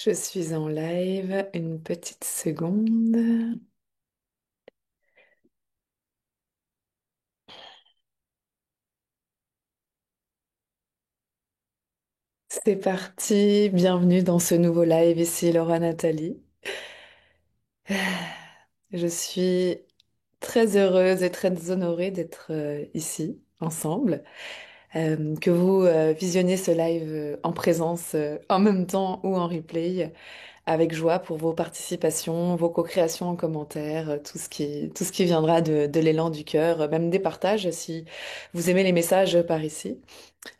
Je suis en live, une petite seconde. C'est parti, bienvenue dans ce nouveau live, ici Laura Nathalie. Je suis très heureuse et très honorée d'être ici, ensemble. Que vous visionniez ce live en présence, en même temps ou en replay, avec joie pour vos participations, vos co-créations en commentaire, tout ce qui viendra de l'élan du cœur, même des partages si vous aimez les messages par ici.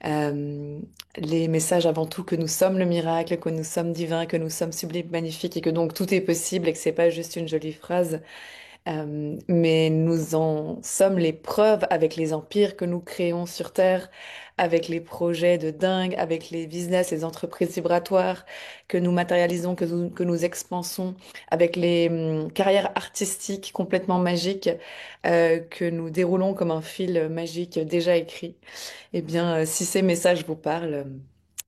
Euh, les messages avant tout que nous sommes le miracle, que nous sommes divins, que nous sommes sublimes, magnifiques et que donc tout est possible et que c'est pas juste une jolie phrase, mais nous en sommes les preuves avec les empires que nous créons sur Terre, avec les projets de dingue, avec les business, les entreprises vibratoires que nous matérialisons, que nous expansons, avec les carrières artistiques complètement magiques que nous déroulons comme un fil magique déjà écrit. Eh bien, si ces messages vous parlent,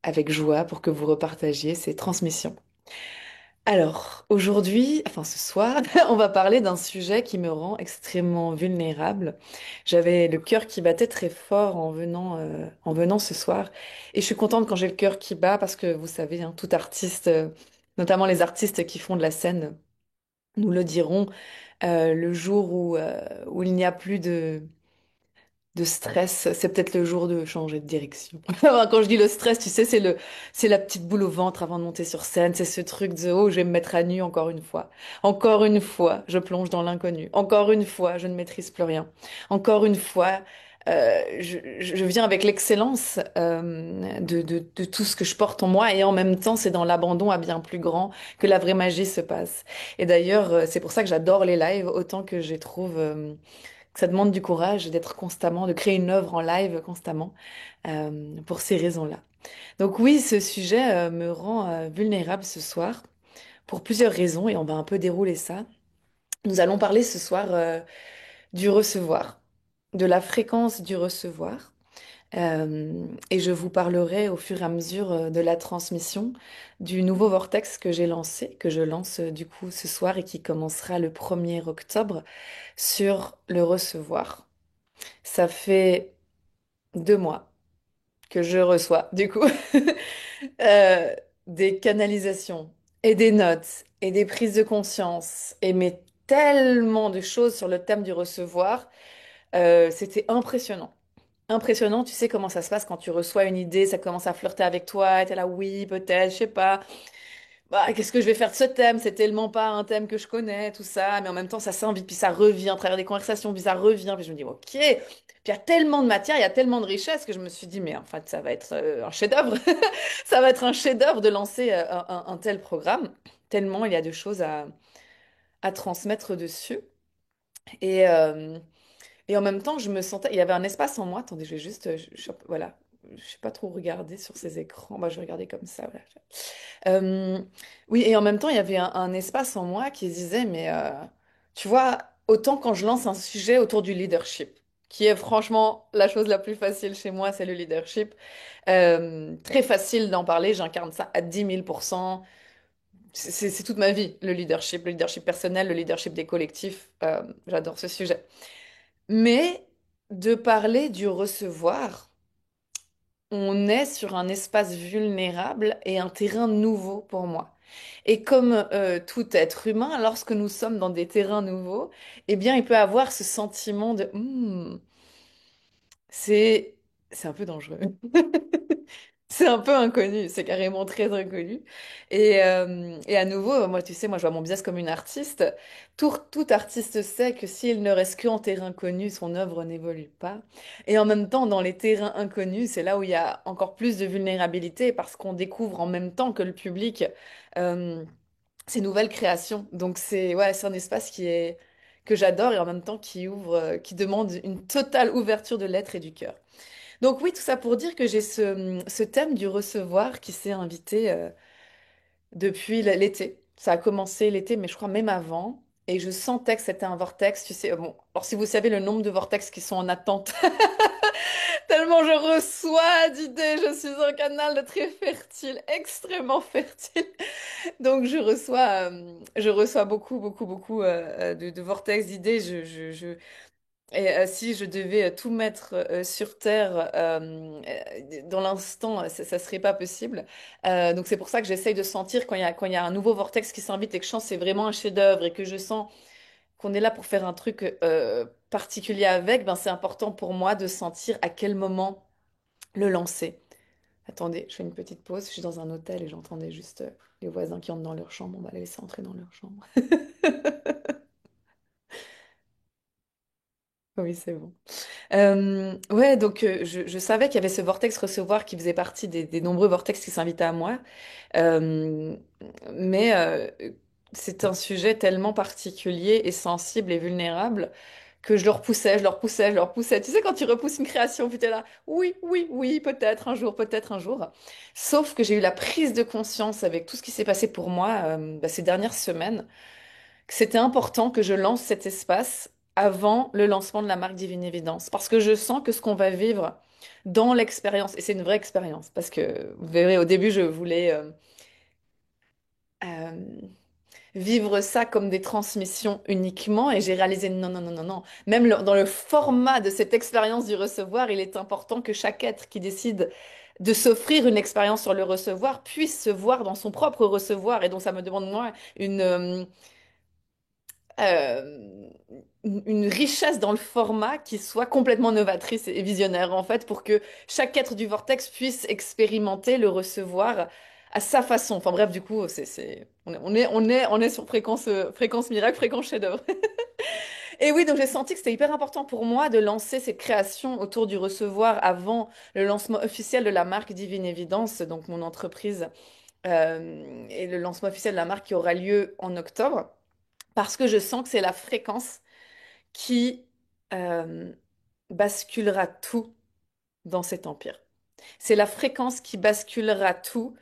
avec joie pour que vous repartagiez ces transmissions. Alors, aujourd'hui, enfin ce soir, on va parler d'un sujet qui me rend extrêmement vulnérable. J'avais le cœur qui battait très fort en venant ce soir. Et je suis contente quand j'ai le cœur qui bat parce que vous savez, hein, tout artiste, notamment les artistes qui font de la scène, nous le diront, le jour où il n'y a plus de stress, c'est peut-être le jour de changer de direction. Enfin, quand je dis le stress, tu sais, c'est la petite boule au ventre avant de monter sur scène. C'est ce truc de, oh, je vais me mettre à nu encore une fois. Encore une fois, je plonge dans l'inconnu. Encore une fois, je ne maîtrise plus rien. Encore une fois, je viens avec l'excellence de tout ce que je porte en moi et en même temps, c'est dans l'abandon à bien plus grand que la vraie magie se passe. Et d'ailleurs, c'est pour ça que j'adore les lives autant que je trouve ça demande du courage d'être constamment, de créer une œuvre en live constamment, pour ces raisons-là. Donc oui, ce sujet me rend vulnérable ce soir pour plusieurs raisons et on va un peu dérouler ça. Nous allons parler ce soir du recevoir, de la fréquence du recevoir. Et je vous parlerai au fur et à mesure de la transmission du nouveau vortex que j'ai lancé, que je lance du coup ce soir et qui commencera le 1er octobre sur le recevoir. Ça fait 2 mois que je reçois, du coup, euh, des canalisations et des notes et des prises de conscience et mais tellement de choses sur le thème du recevoir. C'était impressionnant. Impressionnant, tu sais comment ça se passe quand tu reçois une idée, ça commence à flirter avec toi, et t'es là, oui, peut-être, je sais pas. Bah, qu'est-ce que je vais faire de ce thème? C'est tellement pas un thème que je connais, tout ça, mais en même temps, ça s'invite, puis ça revient à travers des conversations, puis ça revient, puis je me dis, ok. Puis il y a tellement de matière, il y a tellement de richesse que je me suis dit, mais en fait, ça va être un chef-d'œuvre. Ça va être un chef-d'œuvre de lancer un tel programme, tellement il y a de choses à transmettre dessus. Et, euh, et en même temps, je me sentais, il y avait un espace en moi. Attendez, je vais juste, voilà, je sais pas trop regarder sur ces écrans. Bah, je vais regarder comme ça. Voilà. Euh, oui, et en même temps, il y avait un espace en moi qui se disait, mais tu vois, autant quand je lance un sujet autour du leadership, qui est franchement la chose la plus facile chez moi, c'est le leadership. Très facile d'en parler, j'incarne ça à 10 000%. C'est toute ma vie, le leadership personnel, le leadership des collectifs. J'adore ce sujet. Mais de parler du recevoir, on est sur un espace vulnérable et un terrain nouveau pour moi. Et comme tout être humain, lorsque nous sommes dans des terrains nouveaux, eh bien, il peut avoir ce sentiment de c'est c'est un peu dangereux. C'est un peu inconnu, c'est carrément très inconnu. Et à nouveau, moi, tu sais, moi, je vois mon business comme une artiste. Tout artiste sait que s'il ne reste qu'en terrain connu, son œuvre n'évolue pas. Et en même temps, dans les terrains inconnus, c'est là où il y a encore plus de vulnérabilité parce qu'on découvre en même temps que le public euh, ces nouvelles créations. Donc, c'est ouais, c'est un espace que j'adore et en même temps qui ouvre, qui demande une totale ouverture de l'être et du cœur. Donc oui, tout ça pour dire que j'ai ce thème du recevoir qui s'est invité depuis l'été. Ça a commencé l'été, mais je crois même avant. Et je sentais que c'était un vortex, tu sais. Bon, alors si vous savez le nombre de vortex qui sont en attente Tellement je reçois d'idées, je suis un canal de très fertile, extrêmement fertile. Donc je reçois beaucoup, beaucoup, beaucoup de vortex d'idées. Et si je devais tout mettre sur Terre dans l'instant, ça serait pas possible. Donc c'est pour ça que j'essaye de sentir quand il y a un nouveau vortex qui s'invite et que je sens que c'est vraiment un chef-d'œuvre et que je sens qu'on est là pour faire un truc particulier avec, ben c'est important pour moi de sentir à quel moment le lancer. Attendez, je fais une petite pause. Je suis dans un hôtel et j'entendais juste les voisins qui entrent dans leur chambre. On va les laisser entrer dans leur chambre. Oui, c'est bon. Ouais, donc je savais qu'il y avait ce vortex recevoir qui faisait partie des nombreux vortex qui s'invitaient à moi. Euh, mais c'est un sujet tellement particulier et sensible et vulnérable que je le repoussais, je le repoussais, je le repoussais. Tu sais, quand tu repousses une création, puis t'es là, oui, oui, oui, peut-être un jour, peut-être un jour. Sauf que j'ai eu la prise de conscience avec tout ce qui s'est passé pour moi ces dernières semaines, que c'était important que je lance cet espace avant le lancement de la marque Divine Évidence. Parce que je sens que ce qu'on va vivre dans l'expérience, et c'est une vraie expérience, parce que vous verrez, au début, je voulais euh, vivre ça comme des transmissions uniquement, et j'ai réalisé non, non, non, non, non. Même dans le format de cette expérience du recevoir, il est important que chaque être qui décide de s'offrir une expérience sur le recevoir puisse se voir dans son propre recevoir. Et donc ça me demande, moi, euh, une richesse dans le format qui soit complètement novatrice et visionnaire, en fait, pour que chaque être du vortex puisse expérimenter le recevoir à sa façon. Enfin bref, du coup, on est sur fréquence miracle, fréquence chef-d'œuvre. Et oui, donc j'ai senti que c'était hyper important pour moi de lancer cette création autour du recevoir avant le lancement officiel de la marque Divine Évidence, donc mon entreprise, et le lancement officiel de la marque qui aura lieu en octobre, parce que je sens que c'est la fréquence qui euh, basculera tout dans cet empire. C'est la fréquence qui basculera tout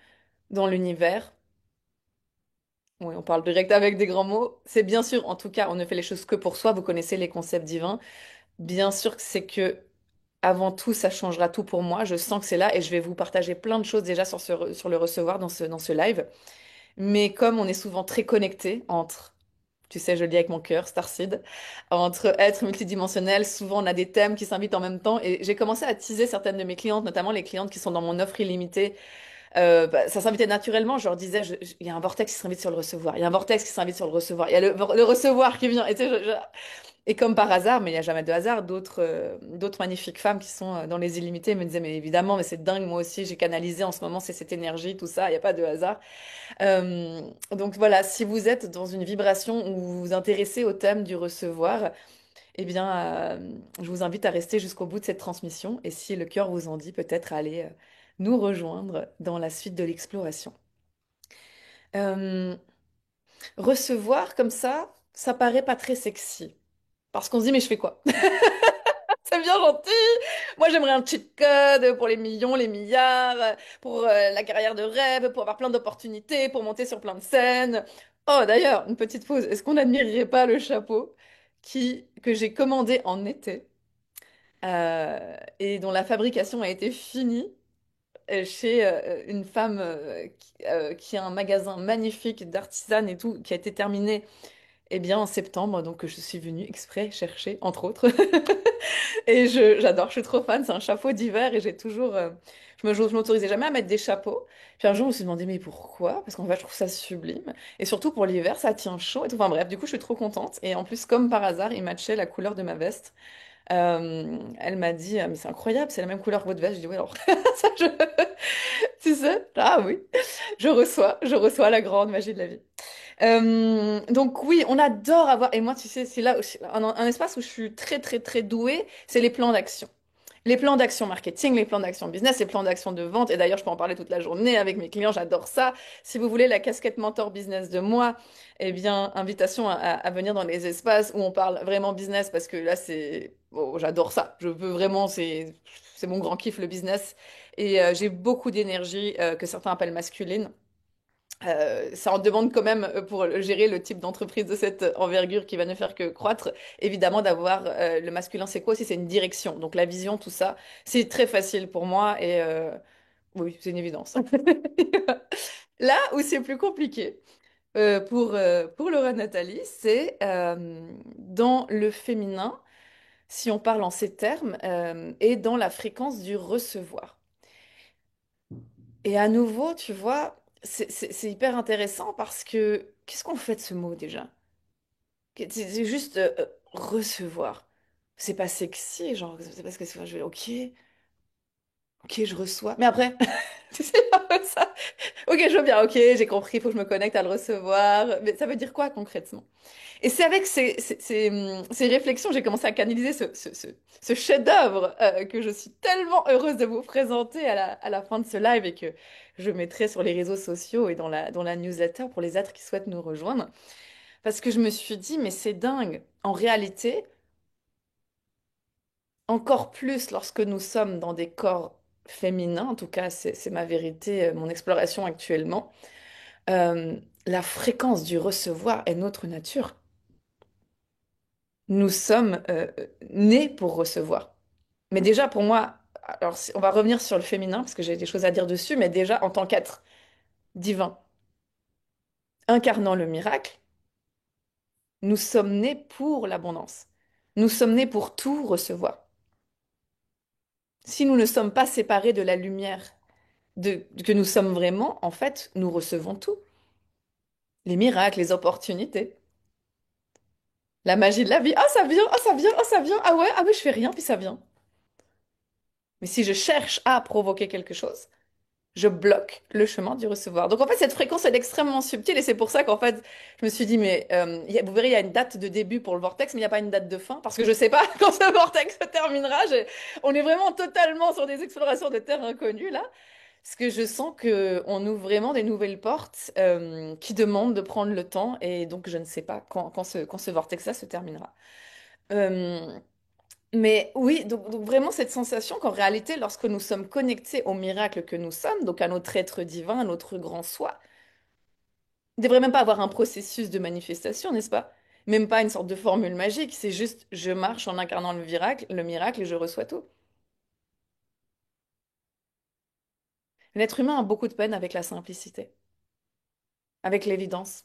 dans l'univers. Oui, on parle direct avec des grands mots. C'est bien sûr, en tout cas, on ne fait les choses que pour soi. Vous connaissez les concepts divins. Bien sûr que c'est que, avant tout, ça changera tout pour moi. Je sens que c'est là et je vais vous partager plein de choses déjà sur le recevoir dans ce live. Mais comme on est souvent très connecté entre, tu sais, je le dis avec mon cœur, Starseed, entre êtres multidimensionnels, souvent on a des thèmes qui s'invitent en même temps. Et j'ai commencé à teaser certaines de mes clientes, notamment les clientes qui sont dans mon offre illimitée. Ça s'invitait naturellement. Je leur disais, il y a un vortex qui s'invite sur le recevoir. Il y a un vortex qui s'invite sur le recevoir. Il y a le recevoir qui vient. Et, tu sais, et comme par hasard, mais il n'y a jamais de hasard, d'autres magnifiques femmes qui sont dans les illimités me disaient, mais évidemment, mais c'est dingue, moi aussi, j'ai canalisé en ce moment, c'est cette énergie, tout ça, il n'y a pas de hasard. Donc voilà, si vous êtes dans une vibration où vous vous intéressez au thème du recevoir, eh bien, je vous invite à rester jusqu'au bout de cette transmission et si le cœur vous en dit, peut-être aller nous rejoindre dans la suite de l'exploration. Euh, Recevoir comme ça paraît pas très sexy. Parce qu'on se dit, mais je fais quoi? C'est bien gentil. Moi, j'aimerais un cheat code pour les millions, les milliards, pour la carrière de rêve, pour avoir plein d'opportunités, pour monter sur plein de scènes. Oh, d'ailleurs, une petite pause. Est-ce qu'on n'admirerait pas le chapeau que j'ai commandé en été et dont la fabrication a été finie chez une femme qui a un magasin magnifique d'artisanes et tout, qui a été terminé en septembre. Donc, je suis venue exprès chercher, entre autres. Et j'adore, je suis trop fan. C'est un chapeau d'hiver et j'ai toujours. Je m'autorisais jamais à mettre des chapeaux. Puis un jour, je me suis demandé, mais pourquoi? Parce qu'en fait, je trouve ça sublime. Et surtout pour l'hiver, ça tient chaud et tout. Enfin bref, du coup, je suis trop contente. Et en plus, comme par hasard, il matchait la couleur de ma veste. Elle m'a dit, ah, mais c'est incroyable, c'est la même couleur que votre veste. Je dis, oui, alors, ça, tu sais, ah oui, je reçois la grande magie de la vie. Donc oui, on adore avoir, et moi tu sais, c'est là un espace où je suis très très très douée, c'est les plans d'action. Les plans d'action marketing, les plans d'action business, les plans d'action de vente, et d'ailleurs je peux en parler toute la journée avec mes clients, j'adore ça. Si vous voulez la casquette mentor business de moi, eh bien invitation à venir dans les espaces où on parle vraiment business, parce que là c'est, oh, j'adore ça, je veux vraiment, c'est mon grand kiff le business, et j'ai beaucoup d'énergie que certains appellent masculine. Ça en demande quand même pour gérer le type d'entreprise de cette envergure qui va ne faire que croître, évidemment d'avoir le masculin, c'est quoi aussi? C'est une direction. Donc la vision, tout ça, c'est très facile pour moi et oui, c'est une évidence. Là où c'est plus compliqué pour Laura Nathalie, c'est dans le féminin, si on parle en ces termes, et dans la fréquence du recevoir. Et à nouveau, tu vois, c'est hyper intéressant parce que qu'est-ce qu'on fait de ce mot déjà? C'est juste recevoir. C'est pas sexy, genre, c'est parce que je vais, ok, ok, je reçois. Mais après, c'est pas ça. Ok, je veux bien, ok, j'ai compris, il faut que je me connecte à le recevoir. Mais ça veut dire quoi concrètement? Et c'est avec ces réflexions que j'ai commencé à canaliser ce chef-d'œuvre que je suis tellement heureuse de vous présenter à la fin de ce live et que je mettrai sur les réseaux sociaux et dans la newsletter pour les êtres qui souhaitent nous rejoindre. Parce que je me suis dit, mais c'est dingue. En réalité, encore plus lorsque nous sommes dans des corps féminins, en tout cas, c'est ma vérité, mon exploration actuellement, euh, la fréquence du recevoir est notre nature. Nous sommes nés pour recevoir. Mais déjà, pour moi, alors on va revenir sur le féminin parce que j'ai des choses à dire dessus, mais déjà, en tant qu'être divin, incarnant le miracle, nous sommes nés pour l'abondance. Nous sommes nés pour tout recevoir. Si nous ne sommes pas séparés de la lumière que nous sommes vraiment, en fait, nous recevons tout. Les miracles, les opportunités, la magie de la vie. Ah, ça vient, ah, ça vient, ah, ça vient. Ah ouais, je fais rien, puis ça vient. Mais si je cherche à provoquer quelque chose, je bloque le chemin du recevoir. Donc en fait, cette fréquence, elle est extrêmement subtile et c'est pour ça qu'en fait, je me suis dit, mais vous verrez, il y a une date de début pour le vortex, mais il n'y a pas une date de fin parce que je ne sais pas quand ce vortex se terminera. On est vraiment totalement sur des explorations de terres inconnues là. Parce que je sens que on ouvre vraiment des nouvelles portes qui demandent de prendre le temps et donc je ne sais pas quand ce vortex-là se terminera. Euh, mais oui, donc vraiment cette sensation qu'en réalité, lorsque nous sommes connectés au miracle que nous sommes, donc à notre être divin, à notre grand soi, il ne devrait même pas avoir un processus de manifestation, n'est-ce pas? Même pas une sorte de formule magique, c'est juste je marche en incarnant le miracle et je reçois tout. L'être humain a beaucoup de peine avec la simplicité, avec l'évidence,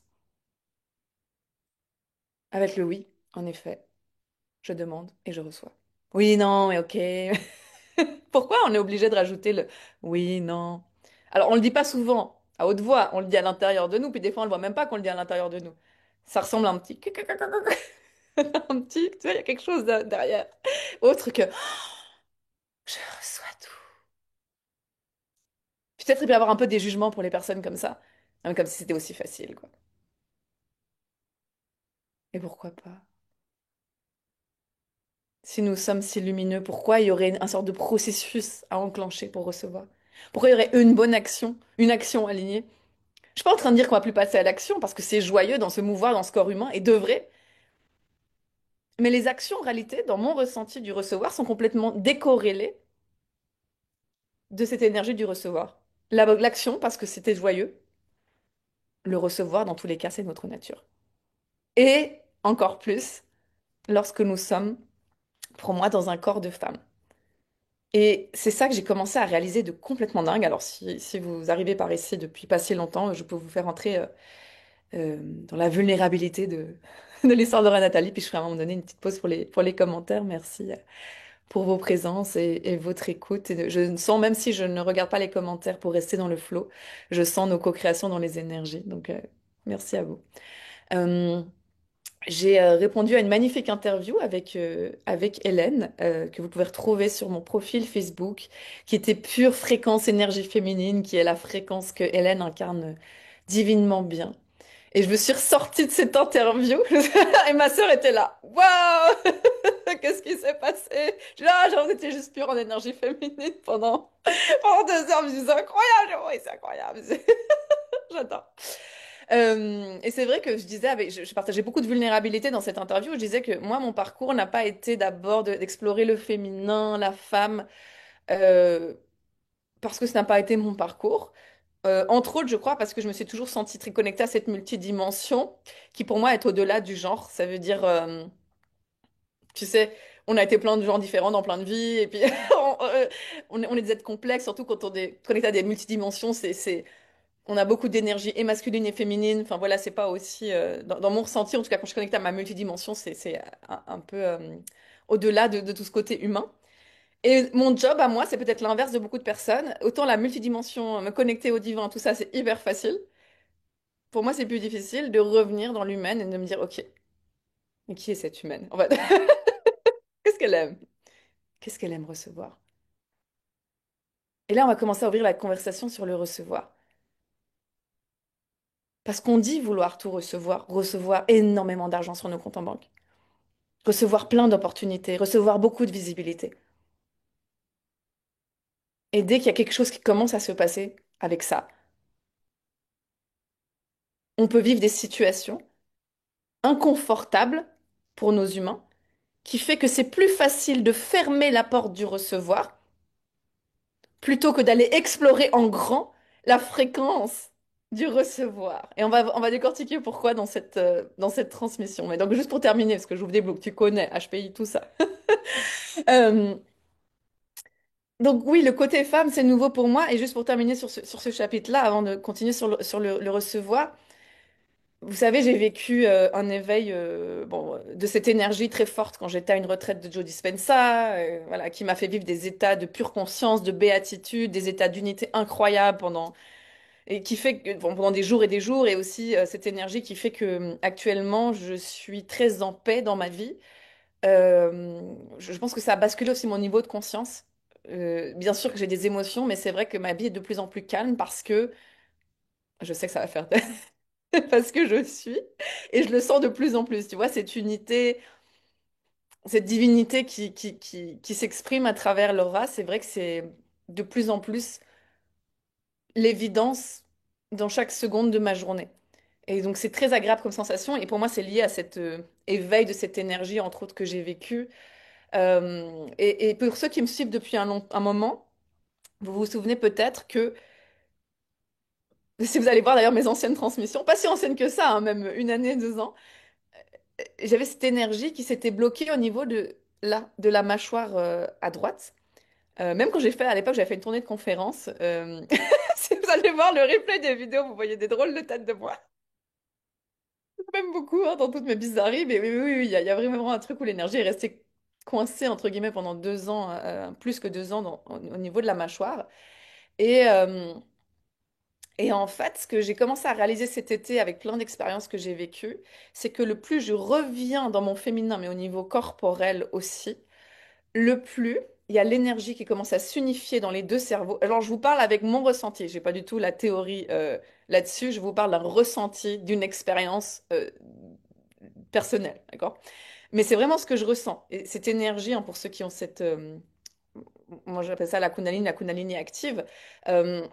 avec le oui, en effet, je demande et je reçois. Oui, non, mais ok. Pourquoi on est obligé de rajouter le oui, non? Alors, on le dit pas souvent à haute voix, on le dit à l'intérieur de nous, puis des fois on le voit même pas qu'on le dit à l'intérieur de nous. Ça ressemble à un petit un petit, tu vois, il y a quelque chose derrière. Autre que je reçois tout. Peut-être il peut y avoir un peu des jugements pour les personnes comme ça. Hein, comme si c'était aussi facile, quoi. Et pourquoi pas? Si nous sommes si lumineux, pourquoi il y aurait un sorte de processus à enclencher pour recevoir? Pourquoi il y aurait une action alignée? Je suis pas en train de dire qu'on va plus passer à l'action parce que c'est joyeux dans se mouvoir dans ce corps humain et de vrai. Mais les actions, en réalité, dans mon ressenti du recevoir, sont complètement décorrélées de cette énergie du recevoir. L'action, parce que c'était joyeux. Le recevoir, dans tous les cas, c'est notre nature. Et encore plus, lorsque nous sommes, pour moi, dans un corps de femme. Et c'est ça que j'ai commencé à réaliser de complètement dingue. Alors, si vous arrivez par ici depuis pas si longtemps, je peux vous faire entrer dans la vulnérabilité de l'histoire de Nathalie. Puis je ferai à un moment donné une petite pause pour les commentaires. Merci pour vos présences et votre écoute. Et je sens, même si je ne regarde pas les commentaires pour rester dans le flow, je sens nos co-créations dans les énergies. Donc, merci à vous. Euh, j'ai répondu à une magnifique interview avec Hélène, que vous pouvez retrouver sur mon profil Facebook, qui était pure fréquence énergie féminine, qui est la fréquence que Hélène incarne divinement bien. Et je me suis ressortie de cette interview et ma sœur était là. Waouh! Qu'est-ce qui s'est passé? J'en étais juste pure en énergie féminine pendant 2 heures. Je me disais, c'est incroyable! Oui, c'est incroyable. J'adore. Et c'est vrai que je disais, je partageais beaucoup de vulnérabilité dans cette interview. Je disais que moi, mon parcours n'a pas été d'abord d'explorer le féminin, la femme, euh, parce que ce n'a pas été mon parcours. Entre autres, je crois, parce que je me suis toujours sentie très connectée à cette multidimension qui pour moi est au-delà du genre. Ça veut dire, tu sais, on a été plein de gens différents dans plein de vies, et puis on est des êtres complexes, surtout quand on est connecté à des multidimensions, on a beaucoup d'énergie et masculine et féminine. Enfin voilà, c'est pas aussi, dans mon ressenti, en tout cas quand je suis connectée à ma multidimension, c'est un peu au-delà de tout ce côté humain. Et mon job à moi, c'est peut-être l'inverse de beaucoup de personnes. Autant la multidimension, me connecter au divin, tout ça, c'est hyper facile. Pour moi, c'est plus difficile de revenir dans l'humaine et de me dire, ok, mais qui est cette humaine? En fait, qu'est-ce qu'elle aime? Qu'est-ce qu'elle aime recevoir? Et là, on va commencer à ouvrir la conversation sur le recevoir. Parce qu'on dit vouloir tout recevoir, recevoir énormément d'argent sur nos comptes en banque, recevoir plein d'opportunités, recevoir beaucoup de visibilité. Et dès qu'il y a quelque chose qui commence à se passer avec ça, on peut vivre des situations inconfortables pour nos humains, qui fait que c'est plus facile de fermer la porte du recevoir plutôt que d'aller explorer en grand la fréquence du recevoir. Et on va décortiquer pourquoi dans cette transmission. Mais donc, juste pour terminer, parce que j'ouvre des blocs, tu connais, HPI, tout ça. Euh, donc, oui, le côté femme, c'est nouveau pour moi. Et juste pour terminer sur ce chapitre-là, avant de continuer sur le recevoir, vous savez, j'ai vécu un éveil bon, de cette énergie très forte quand j'étais à une retraite de Joe Dispenza, voilà, qui m'a fait vivre des états de pure conscience, de béatitude, des états d'unité incroyables et qui fait que, bon, pendant des jours et des jours, et aussi cette énergie qui fait que actuellement je suis très en paix dans ma vie. Je pense que ça a basculé aussi mon niveau de conscience. Bien sûr que j'ai des émotions, mais c'est vrai que ma vie est de plus en plus calme parce que je sais que ça va faire parce que je suis et je le sens de plus en plus. Tu vois, cette unité, cette divinité qui s'exprime à travers l'aura, c'est vrai que c'est de plus en plus l'évidence dans chaque seconde de ma journée. Et donc c'est très agréable comme sensation et pour moi c'est lié à cet éveil de cette énergie entre autres que j'ai vécu. Et pour ceux qui me suivent depuis un moment, vous vous souvenez peut-être que, si vous allez voir d'ailleurs mes anciennes transmissions, pas si anciennes que ça, hein, même une année, 2 ans, j'avais cette énergie qui s'était bloquée au niveau de la mâchoire à droite. Même quand j'ai fait, à l'époque, j'avais fait une tournée de conférences. Si vous allez voir le replay des vidéos, vous voyez des drôles de têtes de moi. Même beaucoup hein, dans toutes mes bizarreries, mais oui, oui, oui, il y a vraiment un truc où l'énergie est restée coincée, entre guillemets, pendant 2 ans, plus que 2 ans au niveau de la mâchoire. Et, euh, et en fait, ce que j'ai commencé à réaliser cet été avec plein d'expériences que j'ai vécues, c'est que le plus je reviens dans mon féminin, mais au niveau corporel aussi, le plus il y a l'énergie qui commence à s'unifier dans les deux cerveaux. Alors, je vous parle avec mon ressenti. J'ai pas du tout la théorie là-dessus. Je vous parle d'un ressenti, d'une expérience personnelle, d'accord? Mais c'est vraiment ce que je ressens. Et cette énergie, hein, pour ceux qui ont moi j'appelle ça la Kundalini active, euh,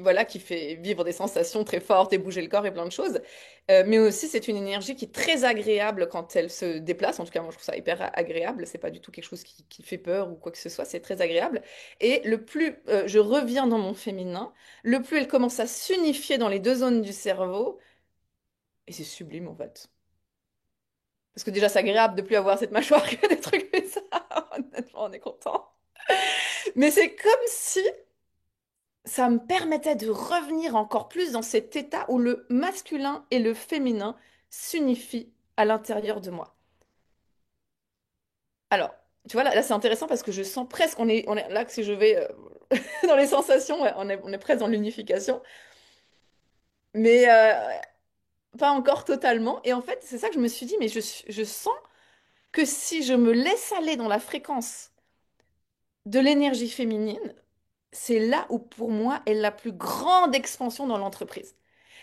voilà, qui fait vivre des sensations très fortes et bouger le corps et plein de choses. Mais aussi, c'est une énergie qui est très agréable quand elle se déplace. En tout cas, moi, je trouve ça hyper agréable. C'est pas du tout quelque chose qui fait peur ou quoi que ce soit. C'est très agréable. Et le plus je reviens dans mon féminin, le plus elle commence à s'unifier dans les deux zones du cerveau. Et c'est sublime, en fait. Parce que déjà, c'est agréable de plus avoir cette mâchoire que des trucs comme ça. Honnêtement, on est content. Mais c'est comme si ça me permettait de revenir encore plus dans cet état où le masculin et le féminin s'unifient à l'intérieur de moi. Alors, tu vois, là c'est intéressant parce que je sens presque, on est là que si je vais dans les sensations, ouais, on est presque dans l'unification, mais pas encore totalement. Et en fait, c'est ça que je me suis dit, mais je sens que si je me laisse aller dans la fréquence de l'énergie féminine, c'est là où pour moi est la plus grande expansion dans l'entreprise.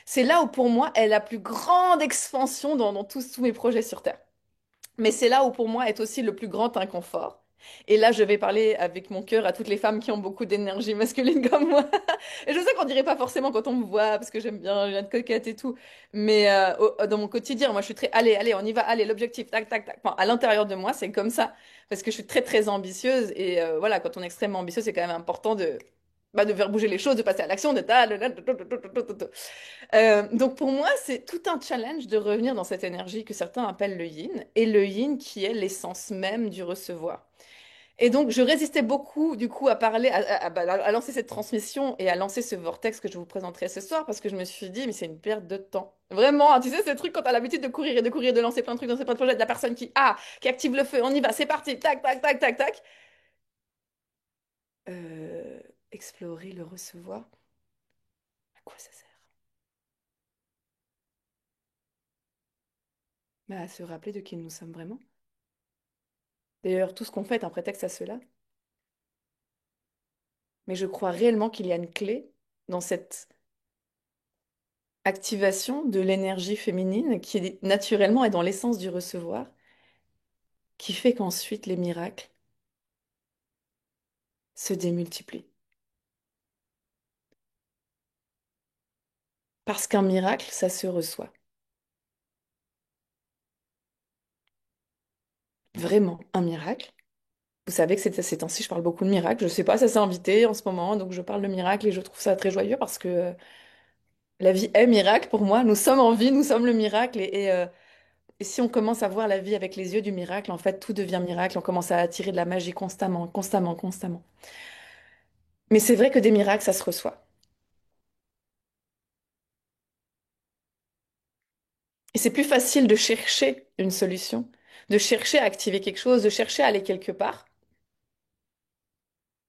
C'est là où pour moi est la plus grande expansion dans tous mes projets sur Terre. Mais c'est là où pour moi est aussi le plus grand inconfort. Et là, je vais parler avec mon cœur à toutes les femmes qui ont beaucoup d'énergie masculine comme moi. Et je sais qu'on dirait pas forcément quand on me voit, parce que j'aime bien, j'ai de coquette et tout. Mais dans mon quotidien, moi, je suis très, allez, allez, on y va, allez, l'objectif, tac, tac, tac. Enfin, à l'intérieur de moi, c'est comme ça. Parce que je suis très, très ambitieuse. Et voilà, quand on est extrêmement ambitieuse, c'est quand même important Bah, de faire bouger les choses, de passer à l'action, de donc pour moi, c'est tout un challenge de revenir dans cette énergie que certains appellent le yin, et le yin qui est l'essence même du recevoir. Et donc, je résistais beaucoup, du coup, à parler, à lancer cette transmission et à lancer ce vortex que je vous présenterai ce soir, parce que je me suis dit, mais c'est une perte de temps. Vraiment, hein, tu sais, ce truc quand t'as l'habitude de courir, de lancer plein de trucs, de lancer plein de projets, de la personne qui active le feu, on y va, c'est parti, tac, tac, tac, tac, tac. Euh, Explorer le recevoir, à quoi ça sert? Bah, à se rappeler de qui nous sommes vraiment. D'ailleurs, tout ce qu'on fait est un prétexte à cela. Mais je crois réellement qu'il y a une clé dans cette activation de l'énergie féminine qui naturellement est dans l'essence du recevoir, qui fait qu'ensuite les miracles se démultiplient. Parce qu'un miracle, ça se reçoit. Vraiment, un miracle. Vous savez que ces temps-ci, je parle beaucoup de miracles. Je sais pas, ça s'est invité en ce moment, donc je parle de miracles et je trouve ça très joyeux parce que la vie est miracle pour moi. Nous sommes en vie, nous sommes le miracle. Et si on commence à voir la vie avec les yeux du miracle, en fait, tout devient miracle. On commence à attirer de la magie constamment, constamment, constamment. Mais c'est vrai que des miracles, ça se reçoit. Et c'est plus facile de chercher une solution, de chercher à activer quelque chose, de chercher à aller quelque part,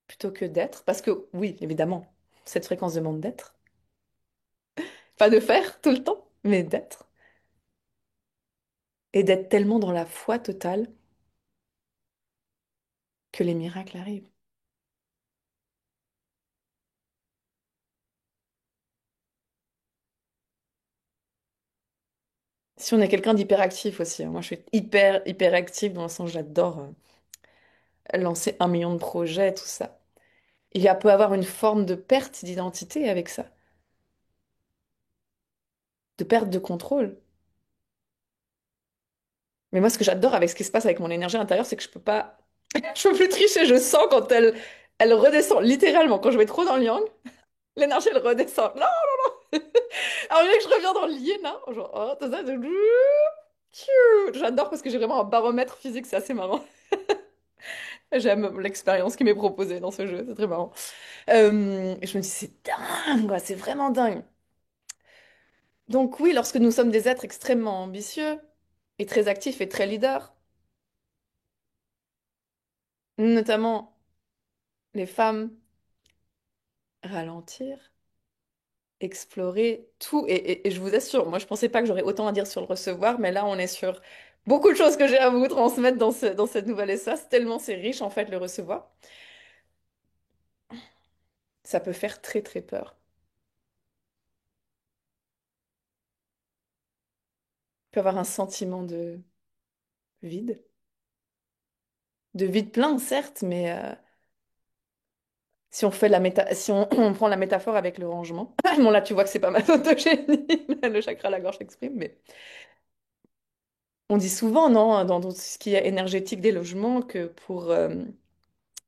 plutôt que d'être. Parce que oui, évidemment, cette fréquence demande d'être. Pas de faire tout le temps, mais d'être. Et d'être tellement dans la foi totale que les miracles arrivent. Si on est quelqu'un d'hyperactif aussi, hein. Moi je suis hyper active dans le sens j'adore lancer 1 million de projets, tout ça. Peut avoir une forme de perte d'identité avec ça, de perte de contrôle. Mais moi, ce que j'adore avec ce qui se passe avec mon énergie intérieure, c'est que je peux pas, je peux plus tricher. Je sens quand elle redescend, littéralement. Quand je vais trop dans le yang, l'énergie, elle redescend. Non! Alors, que je reviens dans le yin, hein, genre, oh, tout ça, j'adore parce que j'ai vraiment un baromètre physique, c'est assez marrant. J'aime l'expérience qui m'est proposée dans ce jeu, c'est très marrant. Et je me dis, c'est dingue, quoi, c'est vraiment dingue. Donc oui, lorsque nous sommes des êtres extrêmement ambitieux et très actifs et très leaders, notamment les femmes, ralentir, explorer tout. Et je vous assure, moi je pensais pas que j'aurais autant à dire sur le recevoir, mais là on est sur beaucoup de choses que j'ai à vous transmettre dans cette nouvelle espace, tellement c'est riche en fait le recevoir. Ça peut faire très très peur. Il peut y avoir un sentiment vide. De vide plein, certes, mais si on fait si on prend la métaphore avec le rangement, bon là tu vois que c'est pas ma faute de génie, le chakra à la gorge s'exprime, mais on dit souvent, non, dans tout ce qui est énergétique des logements, que pour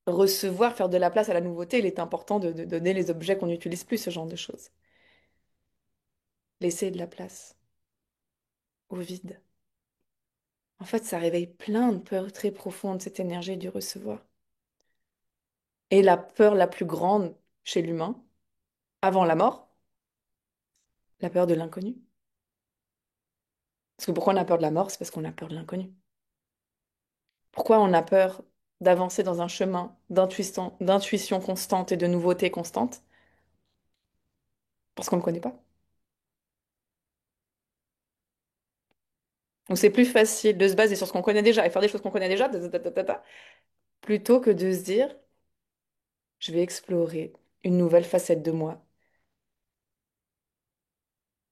recevoir, faire de la place à la nouveauté, il est important de donner les objets qu'on n'utilise plus, ce genre de choses. Laisser de la place au vide. En fait, ça réveille plein de peurs très profondes, cette énergie du recevoir. Et la peur la plus grande chez l'humain, avant la mort, la peur de l'inconnu. Parce que pourquoi on a peur de la mort? C'est parce qu'on a peur de l'inconnu. Pourquoi on a peur d'avancer dans un chemin d'intuition constante et de nouveauté constante? Parce qu'on ne le connaît pas. Donc c'est plus facile de se baser sur ce qu'on connaît déjà et faire des choses qu'on connaît déjà, plutôt que de se dire, je vais explorer une nouvelle facette de moi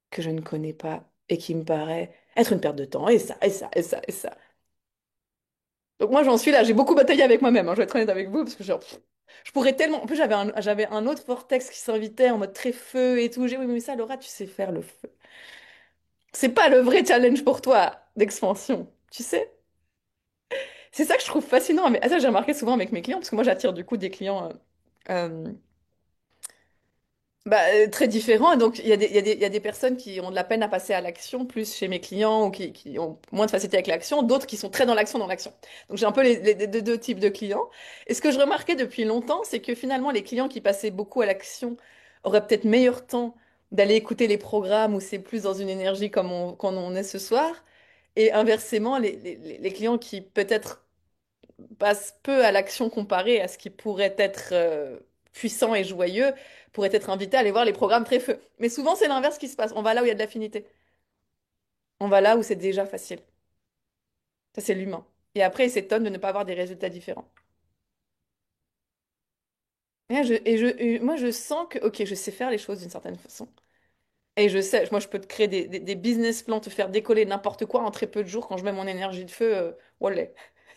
que je ne connais pas et qui me paraît être une perte de temps, et ça, et ça, et ça, et ça. Donc moi j'en suis là, j'ai beaucoup bataillé avec moi-même, hein, je vais être honnête avec vous, parce que genre, je pourrais tellement... En plus j'avais un autre vortex qui s'invitait en mode très feu et tout. J'ai oui mais ça Laura, tu sais faire le feu. C'est pas le vrai challenge pour toi d'expansion, tu sais? C'est ça que je trouve fascinant. Mais ça j'ai remarqué souvent avec mes clients, parce que moi j'attire du coup des clients... euh, Très différent. Et donc, il y a des personnes qui ont de la peine à passer à l'action, plus chez mes clients, ou qui ont moins de facilité avec l'action, d'autres qui sont très dans l'action, dans l'action. Donc, j'ai un peu les deux types de clients. Et ce que je remarquais depuis longtemps, c'est que finalement, les clients qui passaient beaucoup à l'action auraient peut-être meilleur temps d'aller écouter les programmes où c'est plus dans une énergie comme quand on est ce soir. Et inversement, les clients qui peut-être passe peu à l'action comparé à ce qui pourrait être puissant et joyeux, pourrait être invité à aller voir les programmes très feu. Mais souvent, c'est l'inverse qui se passe. On va là où il y a de l'affinité. On va là où c'est déjà facile. Ça, c'est l'humain. Et après, il s'étonne de ne pas avoir des résultats différents. Moi, je sens que, ok, je sais faire les choses d'une certaine façon. Et je sais, moi, je peux te créer des business plans, te faire décoller n'importe quoi en très peu de jours quand je mets mon énergie de feu. Wallah.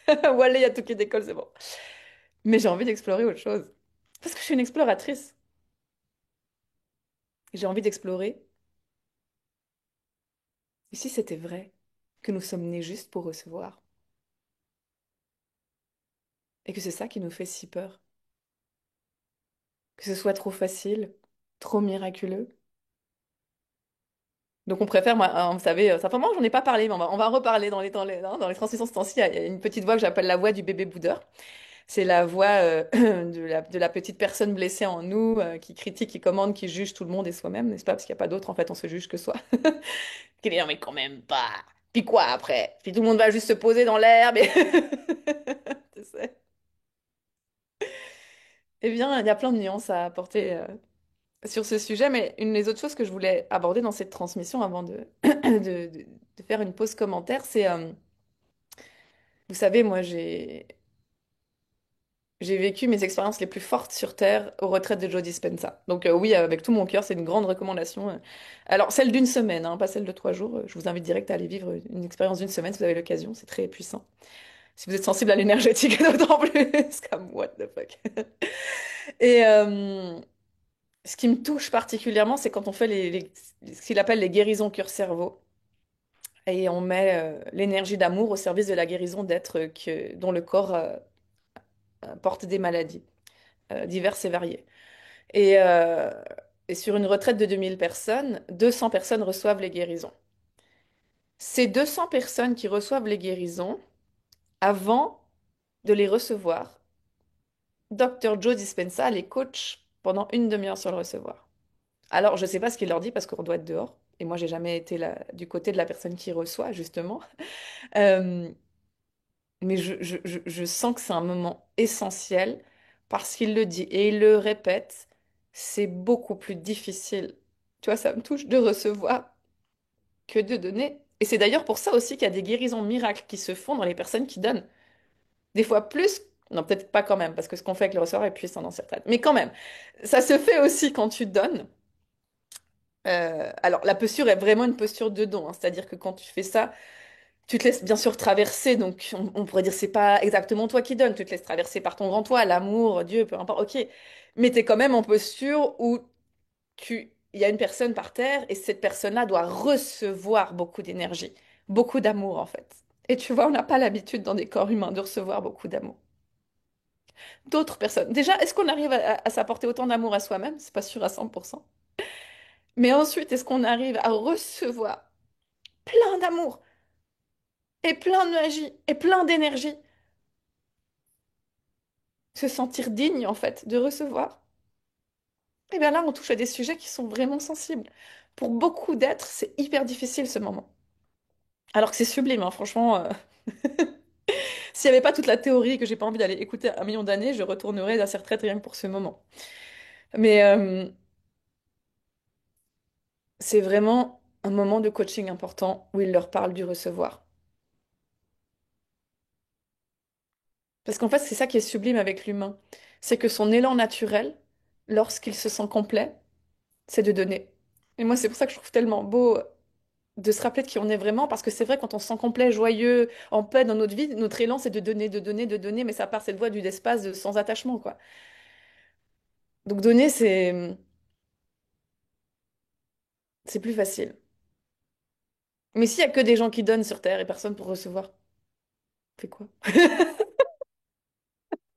Wallah, il y a tout qui décolle, c'est bon. Mais j'ai envie d'explorer autre chose. Parce que je suis une exploratrice. J'ai envie d'explorer. Et si c'était vrai que nous sommes nés juste pour recevoir, et que c'est ça qui nous fait si peur, que ce soit trop facile, trop miraculeux. Donc on préfère, moi, hein, vous savez, ça fait un moment que j'en ai pas parlé, mais on va en reparler dans les transmissions ce temps-ci. Il y a une petite voix que j'appelle la voix du bébé boudeur. C'est la voix de la petite personne blessée en nous, qui critique, qui commande, qui juge tout le monde et soi-même, n'est-ce pas? Parce qu'il n'y a pas d'autre, en fait, on se juge que soi. Qui dit non mais quand même pas. Puis quoi après? Puis tout le monde va juste se poser dans l'herbe et... Tu sais. Eh bien, il y a plein de nuances à apporter sur ce sujet, mais une des autres choses que je voulais aborder dans cette transmission avant de, de faire une pause commentaire, c'est, vous savez, moi, j'ai vécu mes expériences les plus fortes sur Terre aux retraites de Joe Dispenza. Donc oui, avec tout mon cœur, c'est une grande recommandation. Alors, celle d'une semaine, hein, pas celle de 3 jours. Je vous invite direct à aller vivre une expérience d'une semaine si vous avez l'occasion, c'est très puissant. Si vous êtes sensible à l'énergétique, d'autant plus, comme what the fuck. Et, ce qui me touche particulièrement, c'est quand on fait ce qu'il appelle les guérisons cœur-cerveau. Et on met l'énergie d'amour au service de la guérison d'êtres dont le corps porte des maladies diverses et variées. Et, euh, et sur une retraite de 2000 personnes, 200 personnes reçoivent les guérisons. Ces 200 personnes qui reçoivent les guérisons, avant de les recevoir, Dr. Joe Dispenza les coach pendant une demi-heure sur le recevoir. Alors, je ne sais pas ce qu'il leur dit parce qu'on doit être dehors. Et moi, j'ai jamais été du côté de la personne qui reçoit, justement. Euh, mais je sens que c'est un moment essentiel parce qu'il le dit et il le répète. C'est beaucoup plus difficile. Tu vois, ça me touche de recevoir que de donner. Et c'est d'ailleurs pour ça aussi qu'il y a des guérisons miracles qui se font dans les personnes qui donnent. Des fois plus, non, peut-être pas quand même, parce que ce qu'on fait avec le recevoir est puissant dans certaines. Mais quand même, ça se fait aussi quand tu donnes. Alors, la posture est vraiment une posture de don, hein. C'est-à-dire que quand tu fais ça, tu te laisses bien sûr traverser. Donc, on pourrait dire c'est pas exactement toi qui donnes, tu te laisses traverser par ton grand toi, l'amour, Dieu, peu importe. Ok, mais tu es quand même en posture où il y a une personne par terre et cette personne-là doit recevoir beaucoup d'énergie, beaucoup d'amour en fait. Et tu vois, on n'a pas l'habitude dans des corps humains de recevoir beaucoup d'amour. D'autres personnes. Déjà, est-ce qu'on arrive à s'apporter autant d'amour à soi-même? C'est pas sûr à 100%. Mais ensuite, est-ce qu'on arrive à recevoir plein d'amour et plein de magie et plein d'énergie? Se sentir digne, en fait, de recevoir. Et bien là, on touche à des sujets qui sont vraiment sensibles. Pour beaucoup d'êtres, c'est hyper difficile ce moment. Alors que c'est sublime, hein, franchement. S'il n'y avait pas toute la théorie que j'ai pas envie d'aller écouter 1 million d'années, je retournerais à cette retraite rien que pour ce moment. Mais c'est vraiment un moment de coaching important où il leur parle du recevoir. Parce qu'en fait, c'est ça qui est sublime avec l'humain. C'est que son élan naturel, lorsqu'il se sent complet, c'est de donner. Et moi, c'est pour ça que je trouve tellement beau de se rappeler de qui on est vraiment, parce que c'est vrai, quand on se sent complet, joyeux, en paix dans notre vie, notre élan, c'est de donner, de donner, de donner, mais ça part cette voie du espace sans attachement, quoi. Donc donner, c'est plus facile. Mais s'il y a que des gens qui donnent sur Terre et personne pour recevoir, on fait quoi?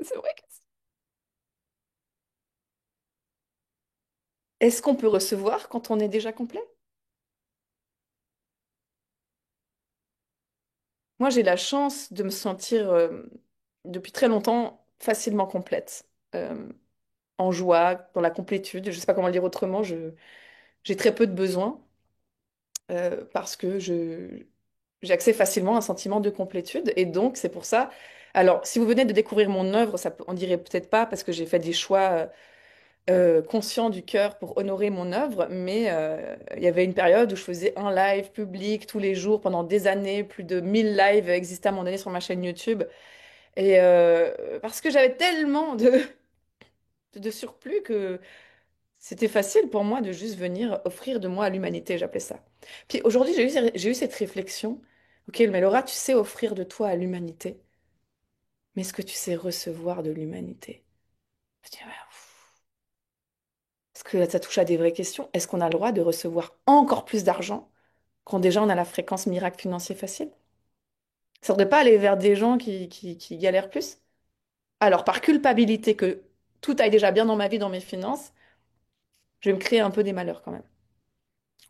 C'est vrai que... Est-ce qu'on peut recevoir quand on est déjà complet? Moi, j'ai la chance de me sentir depuis très longtemps facilement complète, en joie, dans la complétude. Je ne sais pas comment le dire autrement. J'ai très peu de besoins parce que j'ai accès facilement à un sentiment de complétude. Et donc, c'est pour ça. Alors, si vous venez de découvrir mon œuvre, on dirait peut-être pas parce que j'ai fait des choix conscients du cœur pour honorer mon œuvre, mais il y avait une période où je faisais un live public tous les jours pendant des années, plus de 1000 lives existaient à un moment donné sur ma chaîne YouTube. Et parce que j'avais tellement de surplus que c'était facile pour moi de juste venir offrir de moi à l'humanité, j'appelais ça. Puis aujourd'hui, j'ai eu cette réflexion. Ok, mais Laura, tu sais offrir de toi à l'humanité, mais est-ce que tu sais recevoir de l'humanité? Je dis, ouais, parce que ça touche à des vraies questions. Est-ce qu'on a le droit de recevoir encore plus d'argent quand déjà on a la fréquence miracle financier facile? Ça ne devrait pas aller vers des gens qui galèrent plus? Alors, par culpabilité que tout aille déjà bien dans ma vie, dans mes finances, je vais me créer un peu des malheurs quand même.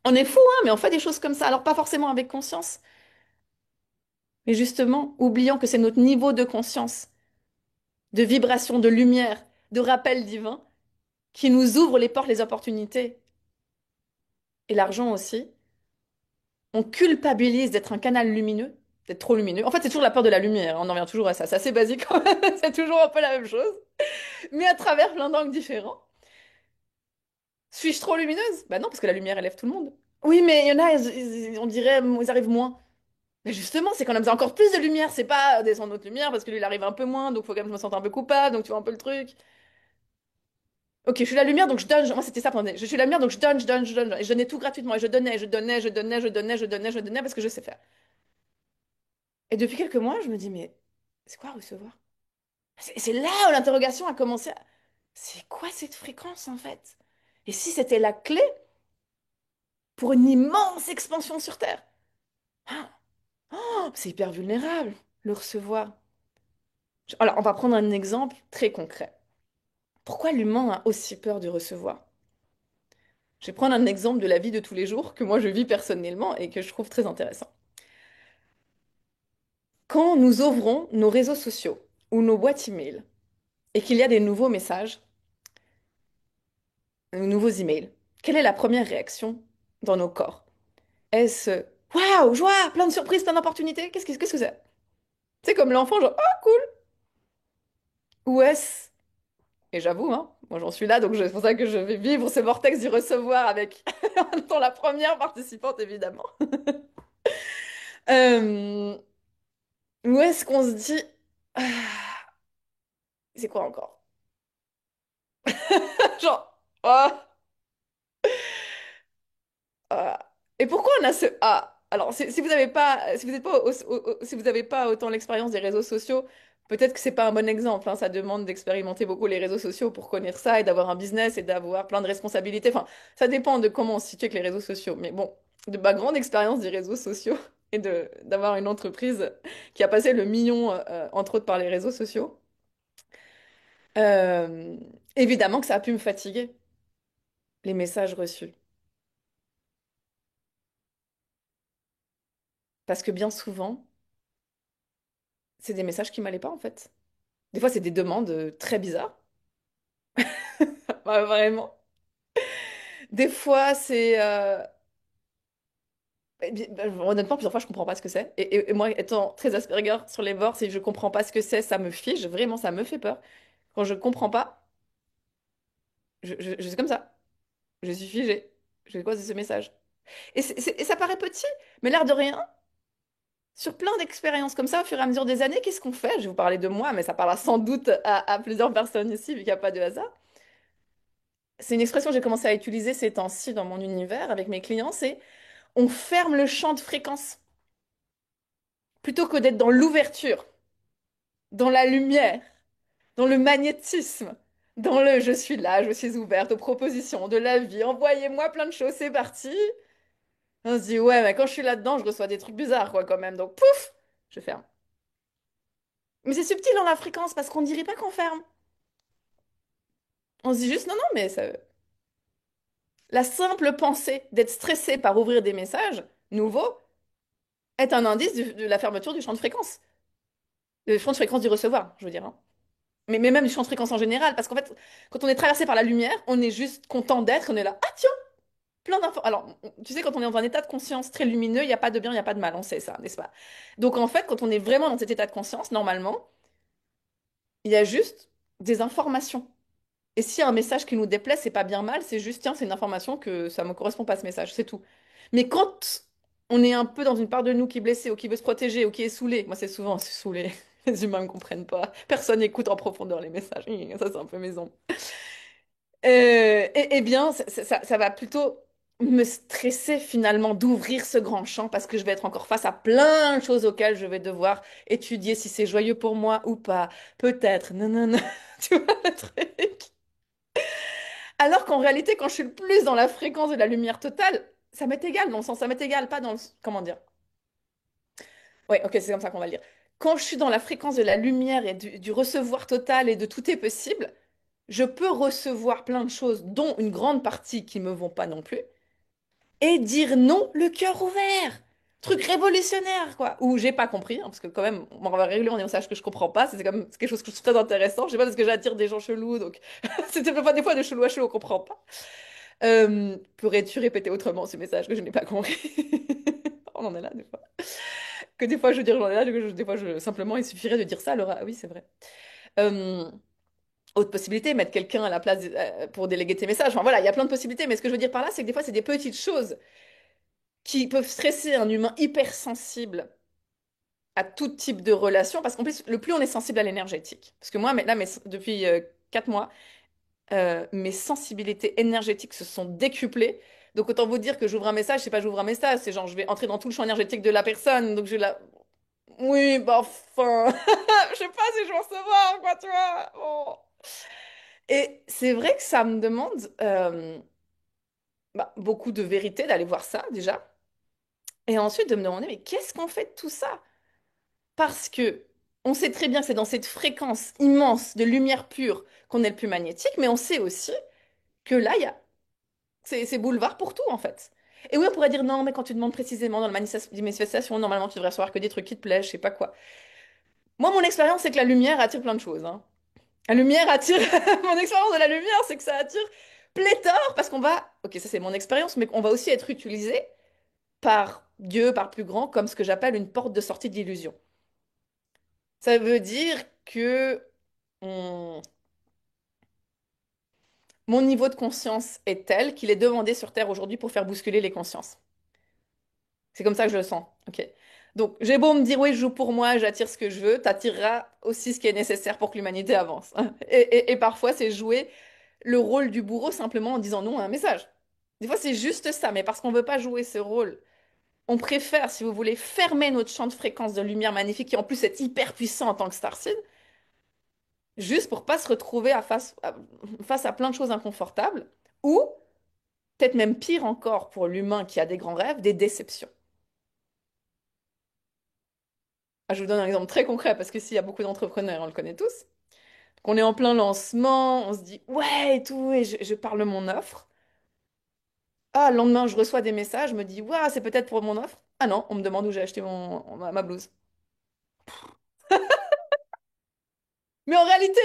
On est fou, hein, mais on fait des choses comme ça. Alors, pas forcément avec conscience, mais justement, oubliant que c'est notre niveau de conscience, de vibration, de lumière, de rappel divin, qui nous ouvre les portes, les opportunités, et l'argent aussi. On culpabilise d'être un canal lumineux, d'être trop lumineux. En fait, c'est toujours la peur de la lumière, on en revient toujours à ça. C'est assez basique quand même, c'est toujours un peu la même chose, mais à travers plein d'angles différents. Suis-je trop lumineuse? Bah non, parce que la lumière élève tout le monde. Oui, mais il y en a, on dirait, ils arrivent moins. Mais justement, c'est qu'on a besoin encore plus de lumière. C'est pas descendre notre lumière parce que lui, il arrive un peu moins, donc faut quand même que je me sente un peu coupable, donc tu vois un peu le truc. Ok, je suis la lumière, donc je donne. Moi, c'était ça pendant. Je suis la lumière, donc je donne, je donne, je donne. Et je donnais tout gratuitement. Et je donnais, je donnais, je donnais, je donnais, je donnais, je donnais parce que je sais faire. Et depuis quelques mois, je me dis, mais c'est quoi recevoir? C'est là où l'interrogation a commencé. C'est quoi cette fréquence en fait? Et si c'était la clé pour une immense expansion sur Terre? Ah, oh, c'est hyper vulnérable, le recevoir. Alors, on va prendre un exemple très concret. Pourquoi l'humain a aussi peur de recevoir? Je vais prendre un exemple de la vie de tous les jours que moi je vis personnellement et que je trouve très intéressant. Quand nous ouvrons nos réseaux sociaux ou nos boîtes email et qu'il y a des nouveaux messages, nouveaux emails, quelle est la première réaction dans nos corps? Est-ce waouh, joie, plein de surprises, plein d'opportunités? Qu'est-ce que c'est? C'est comme l'enfant, genre ah cool! Ou est-ce, et j'avoue, hein, moi j'en suis là, donc c'est pour ça que je vais vivre ce vortex du recevoir avec en étant la première participante évidemment. Euh, Ou est-ce qu'on se dit ah, c'est quoi encore? Genre oh, ah. Et pourquoi on a ce ah? Alors si vous n'avez pas si vous n'êtes pas si vous n'avez pas autant l'expérience des réseaux sociaux, peut-être que c'est pas un bon exemple, hein. Ça demande d'expérimenter beaucoup les réseaux sociaux pour connaître ça et d'avoir un business et d'avoir plein de responsabilités. Enfin, ça dépend de comment on se situe avec les réseaux sociaux. Mais bon, de ma grande expérience des réseaux sociaux et de d'avoir une entreprise qui a passé le million entre autres par les réseaux sociaux, euh, évidemment que ça a pu me fatiguer les messages reçus. Parce que bien souvent, c'est des messages qui m'allaient pas en fait. Des fois, c'est des demandes très bizarres. Ouais, vraiment. Des fois, c'est... honnêtement, plusieurs fois, je comprends pas ce que c'est. Et moi, étant très Asperger sur les bords, si je comprends pas ce que c'est, ça me fige. Vraiment, ça me fait peur. Quand je comprends pas, je suis comme ça. Je suis figée. Je sais quoi, c'est ce message. Et ça paraît petit, mais l'air de rien, sur plein d'expériences comme ça, au fur et à mesure des années, qu'est-ce qu'on fait? Je vais vous parler de moi, mais ça parlera sans doute à plusieurs personnes ici, vu qu'il n'y a pas de hasard. C'est une expression que j'ai commencé à utiliser ces temps-ci dans mon univers avec mes clients, c'est on ferme le champ de fréquence plutôt que d'être dans l'ouverture, dans la lumière, dans le magnétisme, dans le je suis là, je suis ouverte aux propositions de la vie, envoyez-moi plein de choses, c'est parti. On se dit ouais, mais quand je suis là-dedans, je reçois des trucs bizarres quoi quand même, donc pouf, je ferme. Mais c'est subtil dans la fréquence parce qu'on dirait pas qu'on ferme. On se dit juste non, non, mais ça. La simple pensée d'être stressé par ouvrir des messages nouveaux est un indice de la fermeture du champ de fréquence. Le champ de fréquence du recevoir, je veux dire, hein. Mais même du champ de fréquence en général, parce qu'en fait, quand on est traversé par la lumière, on est juste content d'être, on est là, ah tiens, plein d'infos. Alors, tu sais, quand on est dans un état de conscience très lumineux, il n'y a pas de bien, il n'y a pas de mal, on sait ça, n'est-ce pas? Donc en fait, quand on est vraiment dans cet état de conscience, normalement, il y a juste des informations. Et s'il y a un message qui nous déplaît, c'est pas bien mal, c'est juste, tiens, c'est une information que ça me correspond pas ce message, c'est tout. Mais quand on est un peu dans une part de nous qui est blessée ou qui veut se protéger ou qui est saoulée, moi c'est souvent c'est saoulé, les humains me comprennent pas, personne n'écoute en profondeur les messages, ça c'est un peu maison. Eh bien, ça va plutôt me stresser finalement d'ouvrir ce grand champ parce que je vais être encore face à plein de choses auxquelles je vais devoir étudier si c'est joyeux pour moi ou pas. Peut-être, non, non, non, tu vois le truc. Alors qu'en réalité, quand je suis le plus dans la fréquence de la lumière totale, ça m'est égal, dans le sens, ça m'est égal, pas dans le... Comment dire? Ouais, ok, c'est comme ça qu'on va le dire. Quand je suis dans la fréquence de la lumière et du recevoir total et de tout est possible, je peux recevoir plein de choses, dont une grande partie qui me vont pas non plus, et dire non le cœur ouvert. Truc révolutionnaire, quoi. Ou j'ai pas compris, hein, parce que quand même, on va régulièrement des messages que je comprends pas, c'est comme c'est quelque chose que je trouve très intéressant. Je sais pas parce que j'attire des gens chelous, donc c'était pas des fois de chelou à chelou, on comprend pas. Pourrais-tu répéter autrement ce message que je n'ai pas compris? On en est là, des fois. Que des fois, je veux dire, j'en ai là, des fois, simplement, il suffirait de dire ça, Laura. Ah oui, c'est vrai. Euh, Autre possibilité, mettre quelqu'un à la place pour déléguer tes messages. Enfin, voilà, il y a plein de possibilités, mais ce que je veux dire par là, c'est que des fois, c'est des petites choses qui peuvent stresser un humain hypersensible à tout type de relation, parce qu'en plus, le plus on est sensible à l'énergétique. Parce que moi, là, depuis 4 mois, mes sensibilités énergétiques se sont décuplées. Donc autant vous dire que j'ouvre un message, c'est pas j'ouvre un message, c'est genre je vais entrer dans tout le champ énergétique de la personne. Donc je la... Oui, bah enfin, je sais pas si je vais en recevoir, quoi, tu vois. Bon. Et c'est vrai que ça me demande beaucoup de vérité d'aller voir ça déjà. Et ensuite de me demander, mais qu'est-ce qu'on fait de tout ça? Parce que on sait très bien que c'est dans cette fréquence immense de lumière pure qu'on est le plus magnétique, mais on sait aussi que là, il y a c'est boulevard pour tout, en fait. Et oui, on pourrait dire non, mais quand tu demandes précisément dans la manifestation, normalement, tu devrais recevoir que des trucs qui te plaisent, je sais pas quoi. Moi, mon expérience, c'est que la lumière attire plein de choses, hein. La lumière attire... Mon expérience de la lumière, c'est que ça attire pléthore, parce qu'on va... Ok, ça c'est mon expérience, mais on va aussi être utilisé par Dieu, par plus grand, comme ce que j'appelle une porte de sortie d'illusion. Ça veut dire que on- mon niveau de conscience est tel qu'il est demandé sur Terre aujourd'hui pour faire bousculer les consciences. C'est comme ça que je le sens. Ok. Donc, j'ai beau me dire, oui, je joue pour moi, j'attire ce que je veux, t'attireras aussi ce qui est nécessaire pour que l'humanité avance. Et parfois, c'est jouer le rôle du bourreau simplement en disant non à un message. Des fois, c'est juste ça, mais parce qu'on ne veut pas jouer ce rôle, on préfère, si vous voulez, fermer notre champ de fréquence de lumière magnifique, qui en plus est hyper puissant en tant que starseed, juste pour pas se retrouver face à plein de choses inconfortables, ou peut-être même pire encore pour l'humain qui a des grands rêves, des déceptions. Ah, je vous donne un exemple très concret parce que s'il y a beaucoup d'entrepreneurs, on le connaît tous, qu'on est en plein lancement, on se dit ouais et tout, et je parle de mon offre. Ah, le lendemain, je reçois des messages, je me dis waouh, c'est peut-être pour mon offre. Ah non, on me demande où j'ai acheté ma blouse. Mais en réalité,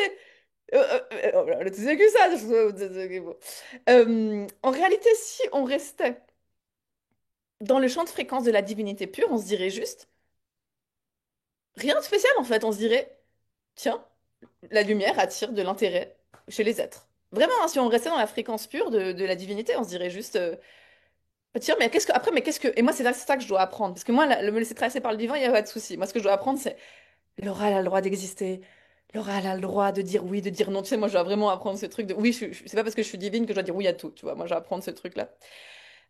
c'est que ça. En réalité, si on restait dans le champ de fréquence de la divinité pure, on se dirait juste rien de spécial en fait. On se dirait tiens, la lumière attire de l'intérêt chez les êtres. Vraiment, hein, si on restait dans la fréquence pure de la divinité, on se dirait juste, tiens, mais qu'est-ce que, après, mais qu'est-ce que, et moi, c'est ça que je dois apprendre. Parce que moi, me laisser traverser par le divin, il n'y a pas de souci. Moi, ce que je dois apprendre, c'est, Laura, elle a le droit d'exister. Laura, elle a le droit de dire oui, de dire non. Tu sais, moi, je dois vraiment apprendre ce truc de, oui, c'est pas parce que je suis divine que je dois dire oui à tout. Tu vois, moi, je dois apprendre ce truc-là.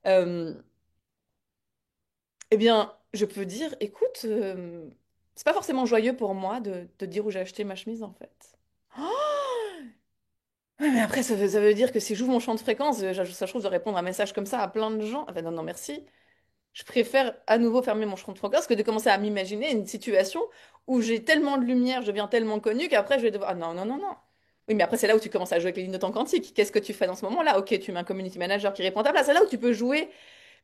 Euh, eh bien, je peux dire, écoute, c'est pas forcément joyeux pour moi de dire où j'ai acheté ma chemise, en fait. Ouais, mais après, ça veut dire que si j'ouvre mon champ de fréquence, ça je trouve de répondre à un message comme ça à plein de gens. Enfin, non, non, merci. Je préfère à nouveau fermer mon champ de fréquence que de commencer à m'imaginer une situation où j'ai tellement de lumière, je deviens tellement connue qu'après je vais devoir. Ah non, non, non, non. Oui, mais après, c'est là où tu commences à jouer avec les lignes de temps quantique. Qu'est-ce que tu fais dans ce moment-là? Ok, tu mets un community manager qui répond à ta place. C'est là où tu peux jouer.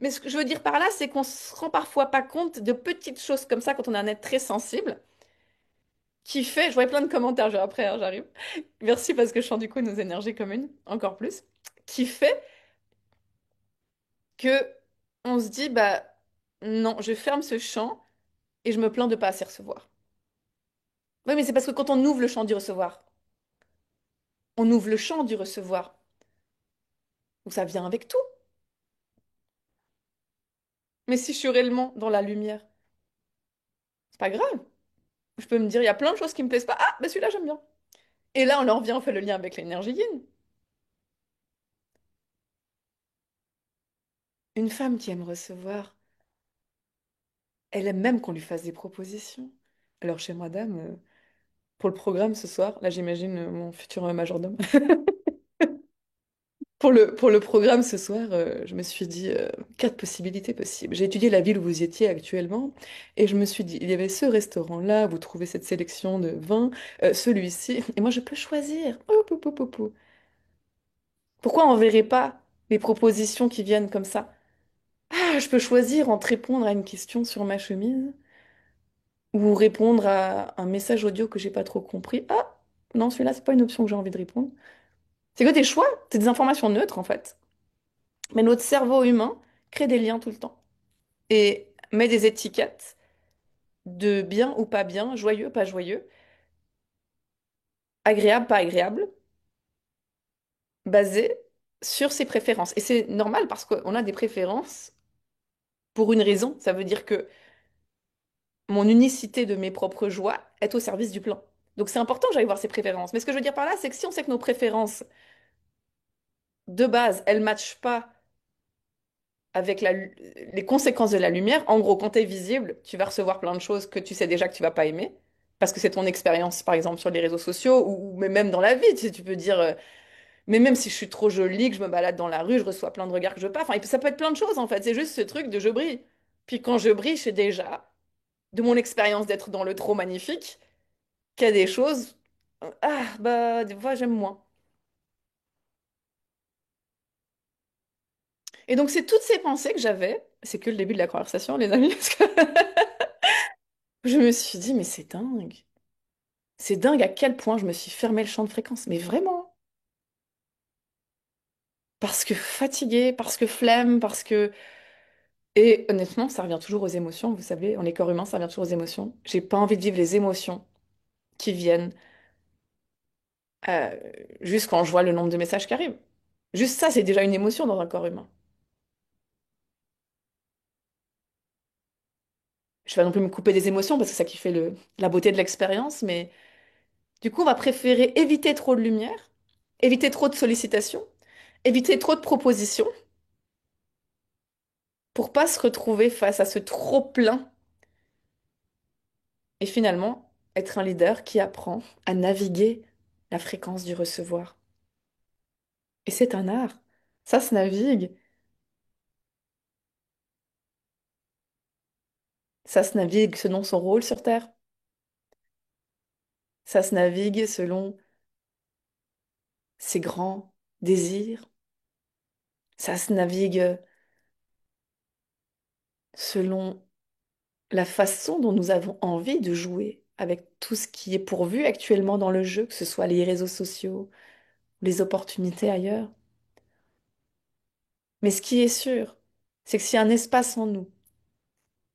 Mais ce que je veux dire par là, c'est qu'on se rend parfois pas compte de petites choses comme ça quand on est un être très sensible, qui fait, je vois plein de commentaires genre après, hein, j'arrive. Merci parce que je sens du coup nos énergies communes, encore plus, qui fait que on se dit, bah non, je ferme ce champ et je me plains de pas assez recevoir. Oui, mais c'est parce que quand on ouvre le champ du recevoir, on ouvre le champ du recevoir, donc ça vient avec tout. Mais si je suis réellement dans la lumière, c'est pas grave. Je peux me dire, il y a plein de choses qui me plaisent pas. Ah, bah celui-là, j'aime bien. Et là, on en revient, on fait le lien avec l'énergie yin. Une femme qui aime recevoir, elle aime même qu'on lui fasse des propositions. Alors, chez madame, pour le programme ce soir, là, j'imagine mon futur majordome. Pour le programme ce soir, je me suis dit quatre possibilités possibles. J'ai étudié la ville où vous étiez actuellement et je me suis dit, il y avait ce restaurant-là, vous trouvez cette sélection de vins, celui-ci, et moi je peux choisir. Oh, pou, pou, pou, pou. Pourquoi on verrait pas les propositions qui viennent comme ça? Ah, je peux choisir entre répondre à une question sur ma chemise ou répondre à un message audio que j'ai pas trop compris. Ah, non, celui-là, c'est pas une option que j'ai envie de répondre. C'est que des choix, c'est des informations neutres en fait. Mais notre cerveau humain crée des liens tout le temps et met des étiquettes de bien ou pas bien, joyeux, pas joyeux, agréable, pas agréable, basées sur ses préférences. Et c'est normal parce qu'on a des préférences pour une raison. Ça veut dire que mon unicité de mes propres joies est au service du plan. Donc c'est important que j'aille voir ses préférences. Mais ce que je veux dire par là, c'est que si on sait que nos préférences de base, elles ne matchent pas avec les conséquences de la lumière, en gros, quand tu es visible, tu vas recevoir plein de choses que tu sais déjà que tu vas pas aimer, parce que c'est ton expérience, par exemple, sur les réseaux sociaux, ou mais même dans la vie, tu sais, tu peux dire, mais même si je suis trop jolie, que je me balade dans la rue, je reçois plein de regards que je veux pas, enfin, ça peut être plein de choses, en fait, c'est juste ce truc de je brille. Puis quand je brille, je sais déjà, de mon expérience d'être dans le trop magnifique, qu'il y a des choses, ah, bah, des fois, j'aime moins. Et donc, c'est toutes ces pensées que j'avais, c'est que le début de la conversation, les amis, parce que je me suis dit, mais c'est dingue. C'est dingue à quel point je me suis fermé le champ de fréquence. Mais vraiment. Parce que fatiguée, parce que flemme, parce que... Et honnêtement, ça revient toujours aux émotions. Vous savez, on est corps humain, ça revient toujours aux émotions. J'ai pas envie de vivre les émotions qui viennent euh, juste quand je vois le nombre de messages qui arrivent. Juste ça, c'est déjà une émotion dans un corps humain. Je vais pas non plus me couper des émotions parce que c'est ça qui fait la beauté de l'expérience, mais du coup, on va préférer éviter trop de lumière, éviter trop de sollicitations, éviter trop de propositions pour pas se retrouver face à ce trop-plein et finalement être un leader qui apprend à naviguer la fréquence du recevoir. Et c'est un art. Ça se navigue. Ça se navigue selon son rôle sur Terre. Ça se navigue selon ses grands désirs. Ça se navigue selon la façon dont nous avons envie de jouer avec tout ce qui est pourvu actuellement dans le jeu, que ce soit les réseaux sociaux, les opportunités ailleurs. Mais ce qui est sûr, c'est que s'il y a un espace en nous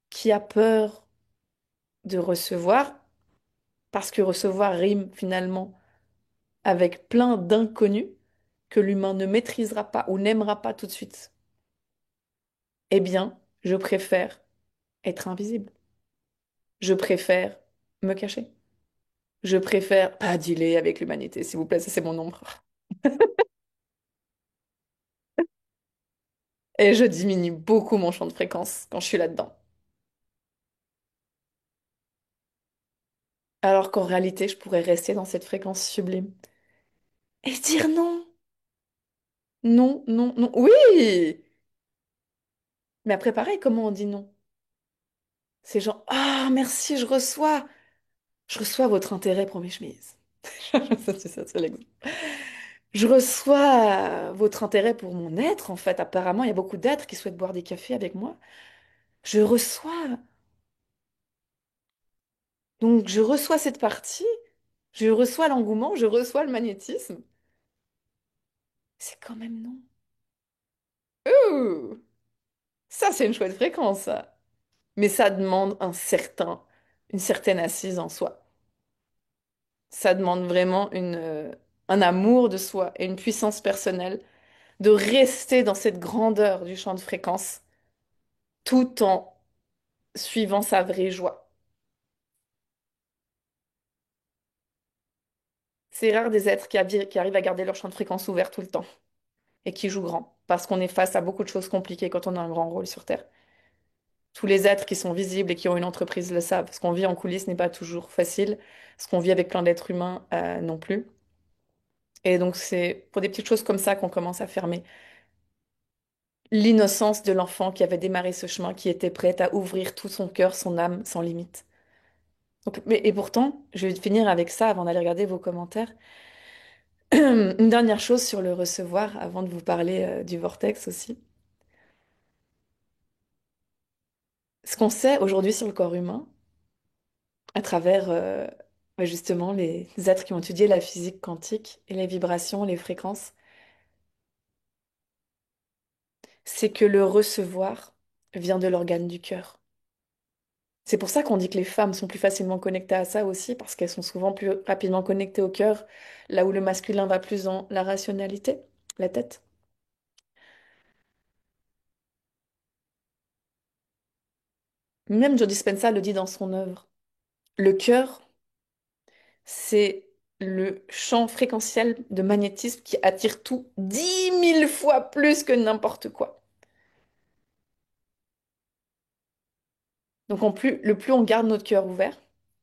qui a peur de recevoir, parce que recevoir rime finalement avec plein d'inconnus que l'humain ne maîtrisera pas ou n'aimera pas tout de suite, eh bien, je préfère être invisible. Je préfère me cacher. Je préfère pas dealer avec l'humanité, s'il vous plaît, ça c'est mon ombre. Et je diminue beaucoup mon champ de fréquence quand je suis là-dedans. Alors qu'en réalité, je pourrais rester dans cette fréquence sublime et dire non, non, non, non. Oui! Mais après, pareil, comment on dit non? C'est genre, ah, merci, je reçois votre intérêt pour mes chemises. C'est l'exemple. Je reçois votre intérêt pour mon être, en fait. Apparemment, il y a beaucoup d'êtres qui souhaitent boire des cafés avec moi. Je reçois. Donc, je reçois cette partie, je reçois l'engouement, je reçois le magnétisme. C'est quand même non. Ouh, ça, c'est une chouette fréquence, ça. Mais ça demande une certaine assise en soi. Ça demande vraiment un amour de soi et une puissance personnelle de rester dans cette grandeur du champ de fréquence tout en suivant sa vraie joie. C'est rare des êtres qui arrivent à garder leur champ de fréquence ouvert tout le temps et qui jouent grand, parce qu'on est face à beaucoup de choses compliquées quand on a un grand rôle sur Terre. Tous les êtres qui sont visibles et qui ont une entreprise le savent. Ce qu'on vit en coulisses n'est pas toujours facile. Ce qu'on vit avec plein d'êtres humains non plus. Et donc c'est pour des petites choses comme ça qu'on commence à fermer l'innocence de l'enfant qui avait démarré ce chemin, qui était prête à ouvrir tout son cœur, son âme, sans limite. Donc, et pourtant, je vais finir avec ça avant d'aller regarder vos commentaires. Une dernière chose sur le recevoir, avant de vous parler du vortex aussi. Ce qu'on sait aujourd'hui sur le corps humain, à travers justement les êtres qui ont étudié la physique quantique et les vibrations, les fréquences, c'est que le recevoir vient de l'organe du cœur. C'est pour ça qu'on dit que les femmes sont plus facilement connectées à ça aussi, parce qu'elles sont souvent plus rapidement connectées au cœur, là où le masculin va plus dans la rationalité, la tête. Même Joe Dispenza le dit dans son œuvre. Le cœur, c'est le champ fréquentiel de magnétisme qui attire tout 10 000 fois plus que n'importe quoi. Donc le plus on garde notre cœur ouvert,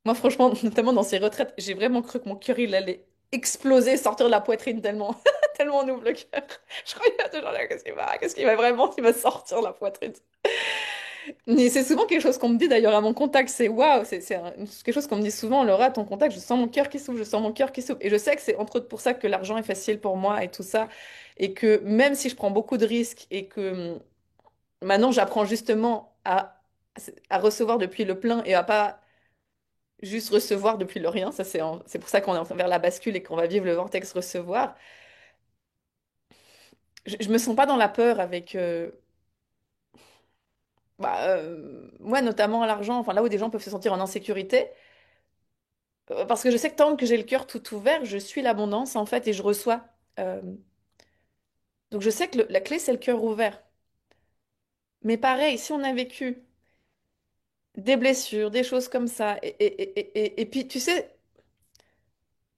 moi franchement, notamment dans ces retraites, j'ai vraiment cru que mon cœur il allait exploser, sortir de la poitrine tellement, tellement on ouvre le cœur. Je croyais toujours là, qu'est-ce qu'il va vraiment, il va sortir de la poitrine. Mais c'est souvent quelque chose qu'on me dit d'ailleurs à mon contact, c'est waouh, quelque chose qu'on me dit souvent, Laura, à ton contact, je sens mon cœur qui s'ouvre, je sens mon cœur qui s'ouvre. Et je sais que c'est entre autres pour ça que l'argent est facile pour moi et tout ça, et que même si je prends beaucoup de risques et que maintenant j'apprends justement à recevoir depuis le plein et à pas juste recevoir depuis le rien, ça c'est pour ça qu'on est vers la bascule et qu'on va vivre le vortex recevoir. Je me sens pas dans la peur avec ouais, notamment l'argent, enfin là où des gens peuvent se sentir en insécurité. Parce que je sais que tant que j'ai le cœur tout ouvert, je suis l'abondance en fait et je reçois. Euh, donc je sais que la clé c'est le cœur ouvert. Mais pareil, si on a vécu des blessures, des choses comme ça, et puis tu sais,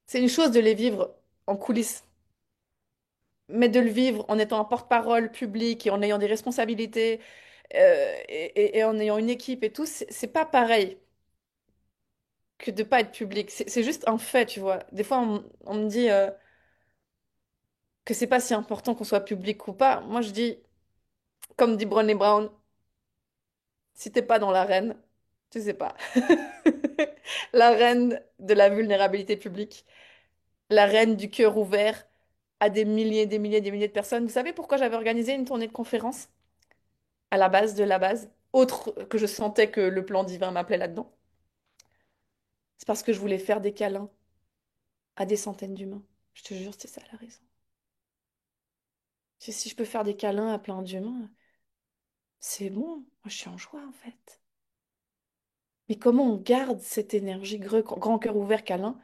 c'est une chose de les vivre en coulisses, mais de le vivre en étant un porte-parole public et en ayant des responsabilités et en ayant une équipe et tout, c'est pas pareil que de pas être public. C'est juste un fait, tu vois. Des fois, on me dit que c'est pas si important qu'on soit public ou pas. Moi, je dis, comme dit Brené Brown, si t'es pas dans l'arène, tu sais pas. L'arène de la vulnérabilité publique, l'arène du cœur ouvert à des milliers, des milliers, des milliers de personnes. Vous savez pourquoi j'avais organisé une tournée de conférences à la base de la base, autre que je sentais que le plan divin m'appelait là-dedans? C'est parce que je voulais faire des câlins à des centaines d'humains. Je te jure, c'est ça la raison. Si je peux faire des câlins à plein d'humains, c'est bon. Moi, je suis en joie en fait. Mais comment on garde cette énergie grand cœur ouvert câlin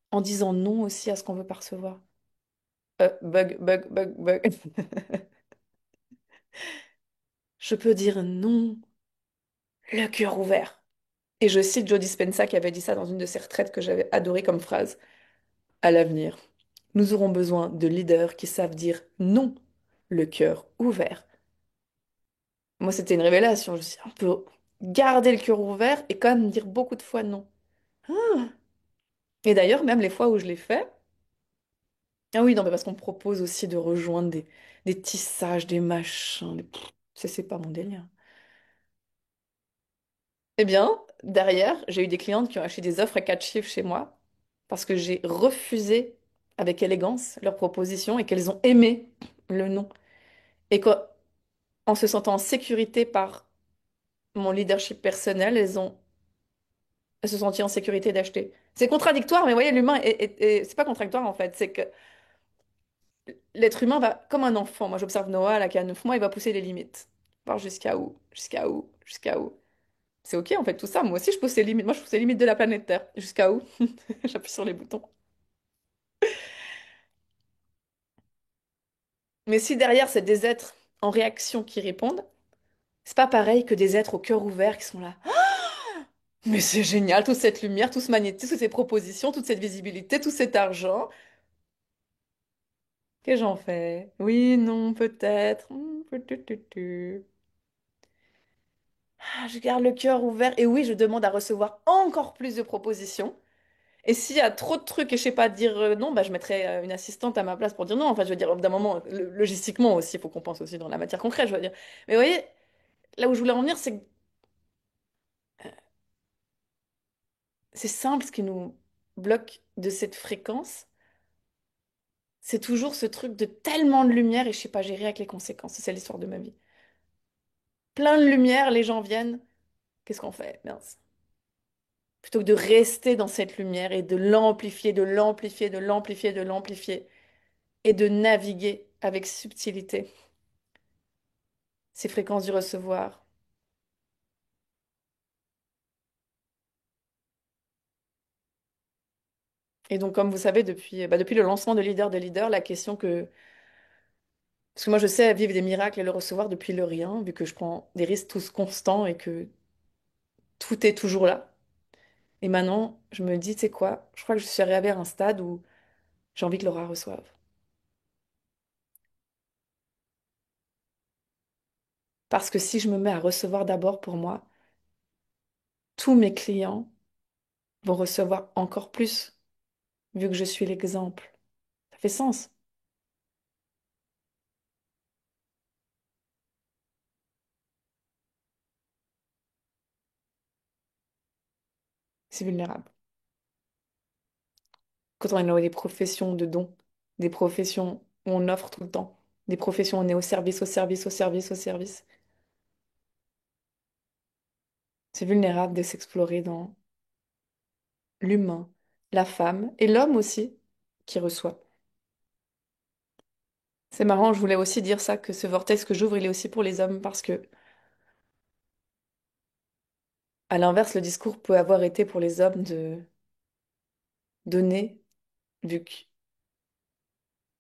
en disant non aussi à ce qu'on veut percevoir? Bug, bug, bug, bug. Je peux dire non, le cœur ouvert. Et je cite Joe Dispenza qui avait dit ça dans une de ses retraites que j'avais adoré comme phrase. À l'avenir, nous aurons besoin de leaders qui savent dire non, le cœur ouvert. Moi, c'était une révélation. Je me suis dit, on peut garder le cœur ouvert et quand même dire beaucoup de fois non. Ah. Et d'ailleurs, même les fois où je l'ai fait, ah oui, non, mais parce qu'on me propose aussi de rejoindre des tissages, des machins. C'est pas mon délire. Eh bien, derrière, j'ai eu des clientes qui ont acheté des offres à 4 chiffres chez moi parce que j'ai refusé avec élégance leur proposition et qu'elles ont aimé le non. Et qu'en se sentant en sécurité par mon leadership personnel, elles se sentent en sécurité d'acheter. C'est contradictoire, mais vous voyez, l'humain c'est pas contradictoire en fait. C'est que l'être humain va, comme un enfant, moi j'observe Noah, là, qui a 9 mois, il va pousser les limites. Voir jusqu'à où, jusqu'à où, jusqu'à où. C'est ok en fait tout ça. Moi aussi je pousse les limites. Moi je pousse les limites de la planète Terre. Jusqu'à où? J'appuie sur les boutons. Mais si derrière c'est des êtres en réaction qui répondent, c'est pas pareil que des êtres au cœur ouvert qui sont là. Mais c'est génial, toute cette lumière, tout ce magnétisme, toutes ces propositions, toute cette visibilité, tout cet argent. Qu'est-ce que j'en fais? Oui, non, peut-être. Peut-être. Je garde le cœur ouvert. Et oui, je demande à recevoir encore plus de propositions. Et s'il y a trop de trucs et je sais pas dire non, bah, je mettrai une assistante à ma place pour dire non. Enfin, je veux dire, d'un moment, logistiquement aussi, il faut qu'on pense aussi dans la matière concrète, je veux dire. Mais vous voyez, là où je voulais en venir, c'est que c'est simple ce qui nous bloque de cette fréquence. C'est toujours ce truc de tellement de lumière et je sais pas gérer avec les conséquences. C'est l'histoire de ma vie. Plein de lumière, les gens viennent. Qu'est-ce qu'on fait? Mince. Plutôt que de rester dans cette lumière et de l'amplifier, de l'amplifier, de l'amplifier, de l'amplifier et de naviguer avec subtilité ces fréquences du recevoir. Et donc, comme vous savez, depuis le lancement de Leader, la question que... Parce que moi, je sais vivre des miracles et le recevoir depuis le rien, vu que je prends des risques tous constants et que tout est toujours là. Et maintenant, je me dis, tu sais quoi, je crois que je suis arrivée à un stade où j'ai envie que Laura reçoive. Parce que si je me mets à recevoir d'abord pour moi, tous mes clients vont recevoir encore plus, vu que je suis l'exemple. Ça fait sens. C'est vulnérable. Quand on est dans des professions de dons, des professions où on offre tout le temps, des professions où on est au service, au service, au service, au service, c'est vulnérable de s'explorer dans l'humain, la femme et l'homme aussi qui reçoit. C'est marrant, je voulais aussi dire ça, que ce vortex que j'ouvre, il est aussi pour les hommes parce que, à l'inverse, le discours peut avoir été pour les hommes de donner, vu que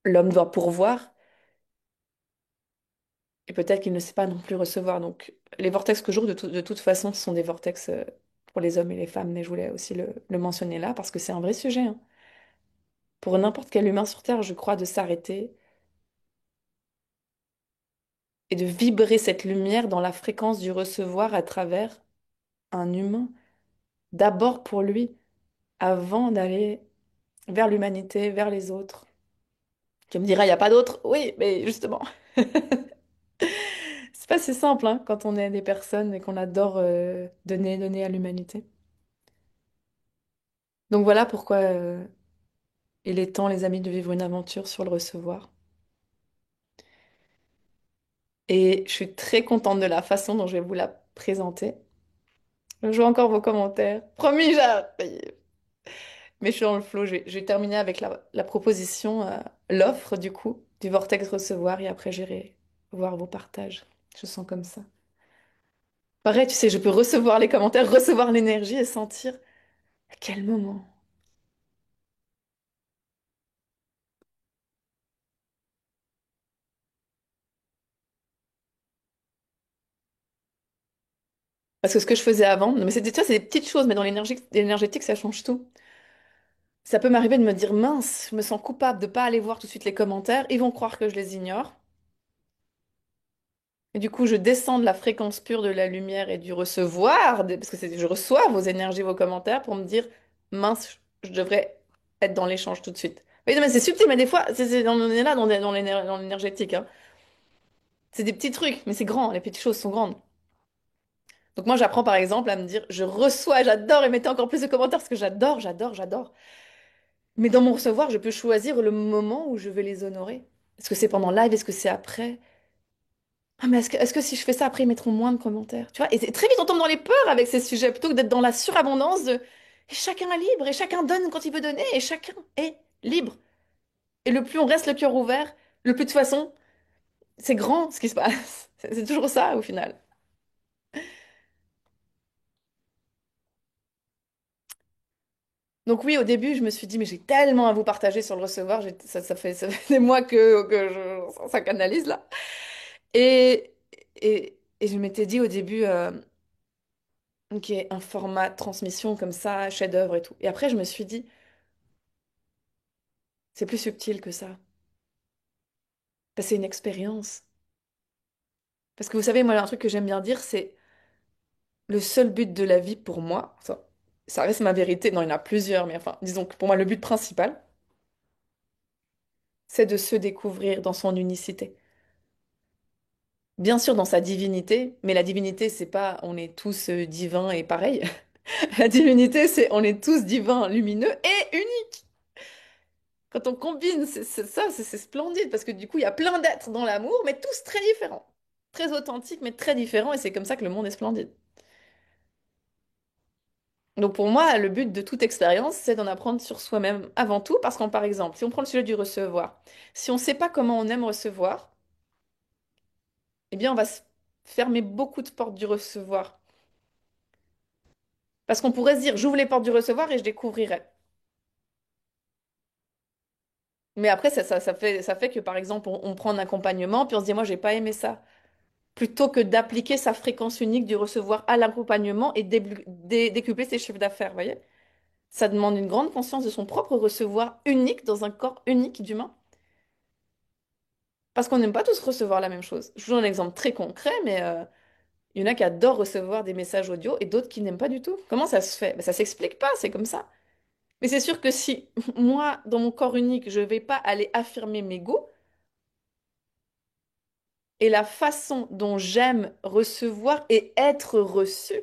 l'homme doit pourvoir, et peut-être qu'il ne sait pas non plus recevoir. Donc, les vortex que j'ouvre, de toute façon, ce sont des vortex pour les hommes et les femmes, mais je voulais aussi le mentionner là parce que c'est un vrai sujet, hein. Pour n'importe quel humain sur Terre, je crois, de s'arrêter et de vibrer cette lumière dans la fréquence du recevoir à travers un humain, d'abord pour lui, avant d'aller vers l'humanité, vers les autres. Tu me diras, il n'y a pas d'autre? Oui, mais justement, c'est pas si simple hein, quand on est des personnes et qu'on adore donner à l'humanité. Donc voilà pourquoi il est temps, les amis, de vivre une aventure sur le recevoir. Et je suis très contente de la façon dont je vais vous la présenter. Je vois encore vos commentaires. Promis, j'arrive. Mais je suis dans le flow. Je vais terminer avec la proposition, l'offre du coup, du vortex recevoir et après j'irai voir vos partages. Je sens comme ça. Pareil, tu sais, je peux recevoir les commentaires, recevoir l'énergie et sentir à quel moment. Parce que ce que je faisais avant, non, mais c'est, tu vois, c'est des petites choses, mais dans l'énergétique, ça change tout. Ça peut m'arriver de me dire, mince, je me sens coupable de pas aller voir tout de suite les commentaires, ils vont croire que je les ignore. Et du coup, je descends de la fréquence pure de la lumière et du recevoir, parce que je reçois vos énergies, vos commentaires, pour me dire, mince, je devrais être dans l'échange tout de suite. Oui, non, mais c'est subtil, mais des fois, on est là dans l'énergétique, hein. C'est des petits trucs, mais c'est grand, les petites choses sont grandes. Donc moi, j'apprends par exemple à me dire, je reçois, j'adore, et mettez encore plus de commentaires, parce que j'adore, j'adore, j'adore. Mais dans mon recevoir, je peux choisir le moment où je vais les honorer. Est-ce que c'est pendant live? Est-ce que c'est après? Ah, mais est-ce que si je fais ça après, ils mettront moins de commentaires? Tu vois? Et très vite, on tombe dans les peurs avec ces sujets plutôt que d'être dans la surabondance de et chacun est libre, et chacun donne quand il veut donner, et chacun est libre. Et le plus on reste le cœur ouvert, le plus de toute façon, c'est grand ce qui se passe. C'est toujours ça au final. Donc oui, au début, je me suis dit, mais j'ai tellement à vous partager sur le recevoir, ça fait des mois ça canalise là. Et, et je m'étais dit au début, ok, un format de transmission comme ça, chef-d'œuvre et tout. Et après, je me suis dit, c'est plus subtil que ça. Parce que c'est une expérience. Parce que vous savez, moi, un truc que j'aime bien dire, c'est le seul but de la vie pour moi, ça reste ma vérité, non, il y en a plusieurs, mais enfin, disons que pour moi, le but principal, c'est de se découvrir dans son unicité. Bien sûr, dans sa divinité, mais la divinité, c'est pas on est tous divins et pareils. La divinité, c'est on est tous divins, lumineux et uniques. Quand on combine ça, c'est splendide parce que du coup, il y a plein d'êtres dans l'amour, mais tous très différents. Très authentiques, mais très différents, et c'est comme ça que le monde est splendide. Donc pour moi, le but de toute expérience, c'est d'en apprendre sur soi-même avant tout, parce qu'en par exemple, si on prend le sujet du recevoir, si on ne sait pas comment on aime recevoir, eh bien on va se fermer beaucoup de portes du recevoir. Parce qu'on pourrait se dire, j'ouvre les portes du recevoir et je découvrirai. Mais après, ça fait que, par exemple, on prend un accompagnement, puis on se dit, moi, j'ai pas aimé ça. Plutôt que d'appliquer sa fréquence unique du recevoir à l'accompagnement et décupler ses chiffres d'affaires, vous voyez? Ça demande une grande conscience de son propre recevoir unique dans un corps unique d'humain. Parce qu'on n'aime pas tous recevoir la même chose. Je vous donne un exemple très concret, mais il y en a qui adorent recevoir des messages audio et d'autres qui n'aiment pas du tout. Comment ça se fait? Ben, ça s'explique pas, c'est comme ça. Mais c'est sûr que si moi, dans mon corps unique, je ne vais pas aller affirmer mes goûts et la façon dont j'aime recevoir et être reçu,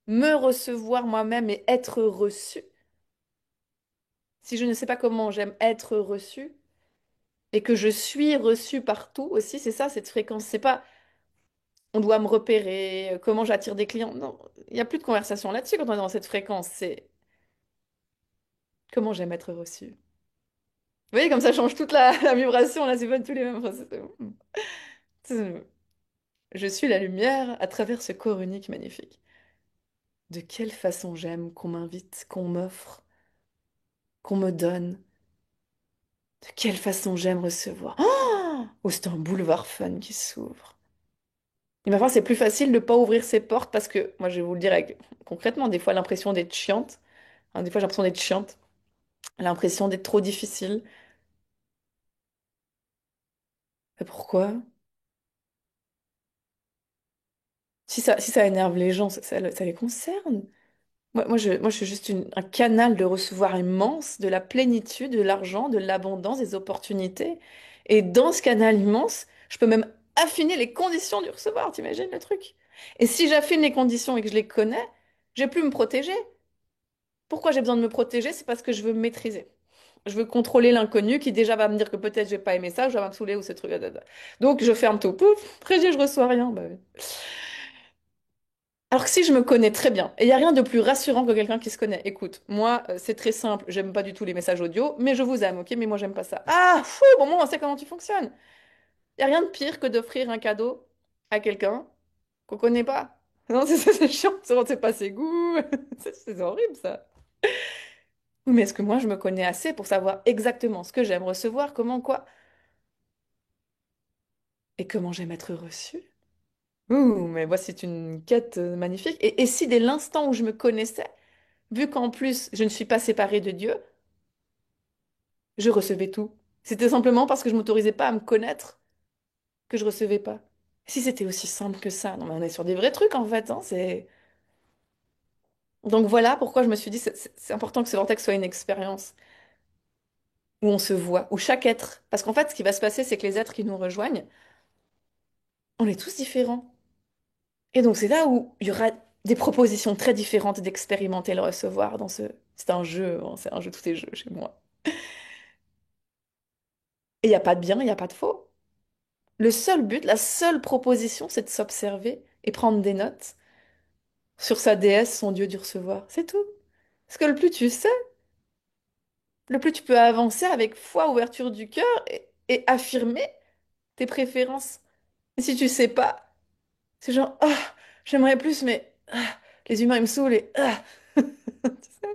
me recevoir moi-même et être reçu, si je ne sais pas comment j'aime être reçu et que je suis reçu partout aussi, c'est ça cette fréquence. C'est pas on doit me repérer, comment j'attire des clients. Non, il n'y a plus de conversation là-dessus quand on est dans cette fréquence. C'est comment j'aime être reçu. Vous voyez, comme ça change toute la vibration. Là, c'est pas tous les mêmes. Enfin, c'est- je suis la lumière à travers ce corps unique magnifique. De quelle façon j'aime qu'on m'invite, qu'on m'offre, qu'on me donne. De quelle façon j'aime recevoir. Oh, c'est un boulevard fun qui s'ouvre. Et parfois, c'est plus facile de ne pas ouvrir ses portes parce que, moi, je vais vous le dire concrètement, des fois, l'impression d'être chiante. Hein, des fois, j'ai l'impression d'être chiante. L'impression d'être trop difficile. Et pourquoi? Si ça énerve les gens, ça les concerne. Moi, je suis juste un canal de recevoir immense de la plénitude, de l'argent, de l'abondance, des opportunités. Et dans ce canal immense, je peux même affiner les conditions du recevoir, t'imagines le truc? Et si j'affine les conditions et que je les connais, je vais plus me protéger. Pourquoi j'ai besoin de me protéger? C'est parce que je veux me maîtriser. Je veux contrôler l'inconnu qui déjà va me dire que peut-être je vais pas aimer ça, je vais me saouler ou ce truc. Donc je ferme tout. Pouf, après je reçois rien. Bah oui. Alors que si je me connais très bien, et il n'y a rien de plus rassurant que quelqu'un qui se connaît. Écoute, moi, c'est très simple, j'aime pas du tout les messages audio, mais je vous aime, ok? Mais moi, j'aime pas ça. Ah, fou, bon, moi, on sait comment tu fonctionnes. Il n'y a rien de pire que d'offrir un cadeau à quelqu'un qu'on connaît pas. Non, c'est chiant, on ne sait pas ses goûts. C'est horrible, ça. Oui, mais est-ce que moi, je me connais assez pour savoir exactement ce que j'aime recevoir, comment, quoi, et comment j'aime être reçue? Ouh, mais moi, c'est une quête magnifique. Et si dès l'instant où je me connaissais, vu qu'en plus, je ne suis pas séparée de Dieu, je recevais tout. C'était simplement parce que je m'autorisais pas à me connaître que je recevais pas. Si c'était aussi simple que ça, non mais on est sur des vrais trucs en fait, hein, c'est... Donc voilà pourquoi je me suis dit c'est important que ce vortex soit une expérience où on se voit, où chaque être... Parce qu'en fait, ce qui va se passer, c'est que les êtres qui nous rejoignent, on est tous différents. Et donc c'est là où il y aura des propositions très différentes d'expérimenter le recevoir dans ce... C'est un jeu, hein, c'est un jeu, tout est jeu chez moi. Et il n'y a pas de bien, il n'y a pas de faux. Le seul but, la seule proposition, c'est de s'observer et prendre des notes sur sa déesse, son dieu du recevoir. C'est tout. Parce que le plus tu sais, le plus tu peux avancer avec foi, ouverture du cœur et affirmer tes préférences. Et si tu sais pas, c'est genre, ah, j'aimerais plus, mais les humains, ils me saoulent et Tu sais.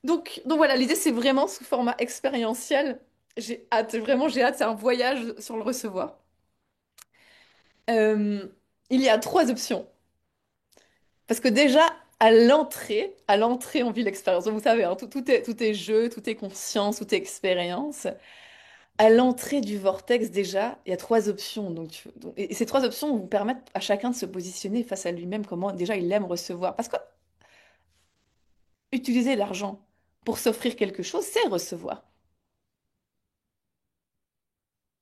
Donc voilà, l'idée, c'est vraiment sous format expérientiel. J'ai hâte, vraiment, j'ai hâte, c'est un voyage sur le recevoir. Euh, il y a trois options. Parce que déjà, à l'entrée, on vit l'expérience. Donc, vous savez, hein, tout est jeu, tout est conscience, tout est expérience. À l'entrée du vortex, déjà, il y a trois options. Et ces trois options vous permettent à chacun de se positionner face à lui-même, comment déjà il aime recevoir. Parce que utiliser l'argent pour s'offrir quelque chose, c'est recevoir.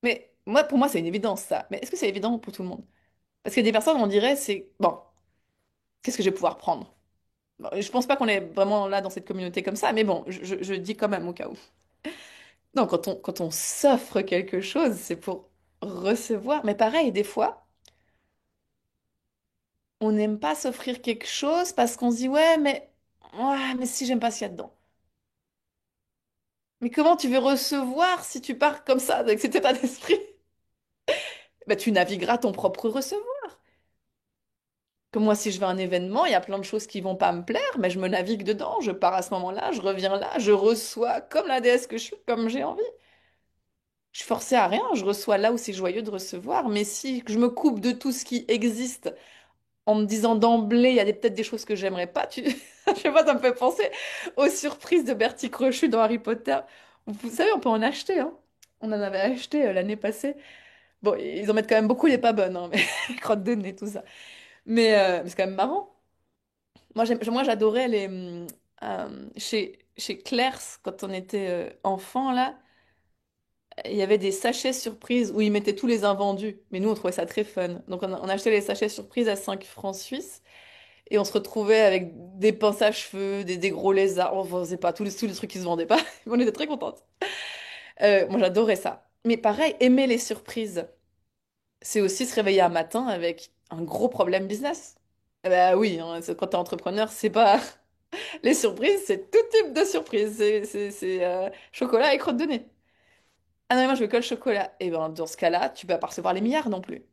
Mais moi, pour moi, c'est une évidence, ça. Mais est-ce que c'est évident pour tout le monde? Parce que des personnes, on dirait, c'est, bon, qu'est-ce que je vais pouvoir prendre? Bon, je pense pas qu'on est vraiment là dans cette communauté comme ça, mais bon, je dis quand même au cas où. Non, quand on s'offre quelque chose, c'est pour recevoir. Mais pareil, des fois, on n'aime pas s'offrir quelque chose parce qu'on se dit, ouais, mais si j'aime pas ce qu'il y a dedans. Mais comment tu veux recevoir si tu pars comme ça, avec cet état d'esprit? Bah, tu navigueras ton propre recevoir. Comme moi, si je vais à un événement, il y a plein de choses qui vont pas me plaire, mais je me navigue dedans. Je pars à ce moment-là, je reviens là, je reçois comme la déesse que je suis, comme j'ai envie. Je suis forcée à rien, je reçois là où c'est joyeux de recevoir. Mais si je me coupe de tout ce qui existe en me disant d'emblée, il y a peut-être des choses que j'aimerais pas. Je sais pas, ça me fait penser aux surprises de Bertie Crochu dans Harry Potter. Vous savez, on peut en acheter, hein. On en avait acheté l'année passée. Bon, ils en mettent quand même beaucoup, il est pas bonne, hein, mais les crottes de nez, tout ça. Mais c'est quand même marrant. Moi, j'adorais chez Claire's, quand on était enfant, là, il y avait des sachets surprises où ils mettaient tous les invendus. Mais nous, on trouvait ça très fun. Donc, on achetait les sachets surprises à 5 francs suisses. Et on se retrouvait avec des pinces à cheveux, des gros lézards. Enfin, c'est pas tous les trucs qui se vendaient pas. On était très contentes. Moi, j'adorais ça. Mais pareil, aimer les surprises, c'est aussi se réveiller un matin avec un gros problème business. Eh ben oui, hein, quand t'es entrepreneur, c'est pas... Les surprises, c'est tout type de surprise. C'est chocolat et crotte de nez. Ah non, mais moi, je veux que le chocolat. Et ben, dans ce cas-là, tu vas pas recevoir les milliards non plus.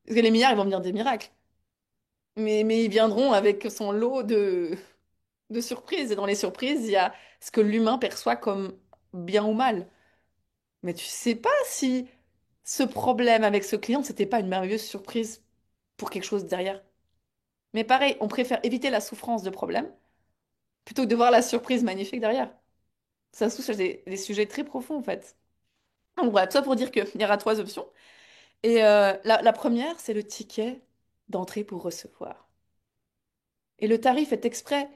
Parce que les milliards, ils vont venir des miracles. Mais ils viendront avec son lot de surprises. Et dans les surprises, il y a ce que l'humain perçoit comme bien ou mal. Mais tu sais pas si ce problème avec ce client, c'était pas une merveilleuse surprise pour quelque chose derrière. Mais pareil, on préfère éviter la souffrance de problème plutôt que de voir la surprise magnifique derrière. Ça se trouve sur des sujets très profonds en fait. Donc voilà, tout ça pour dire qu'il y aura trois options. Et la première, c'est le ticket d'entrée pour recevoir. Et le tarif est exprès.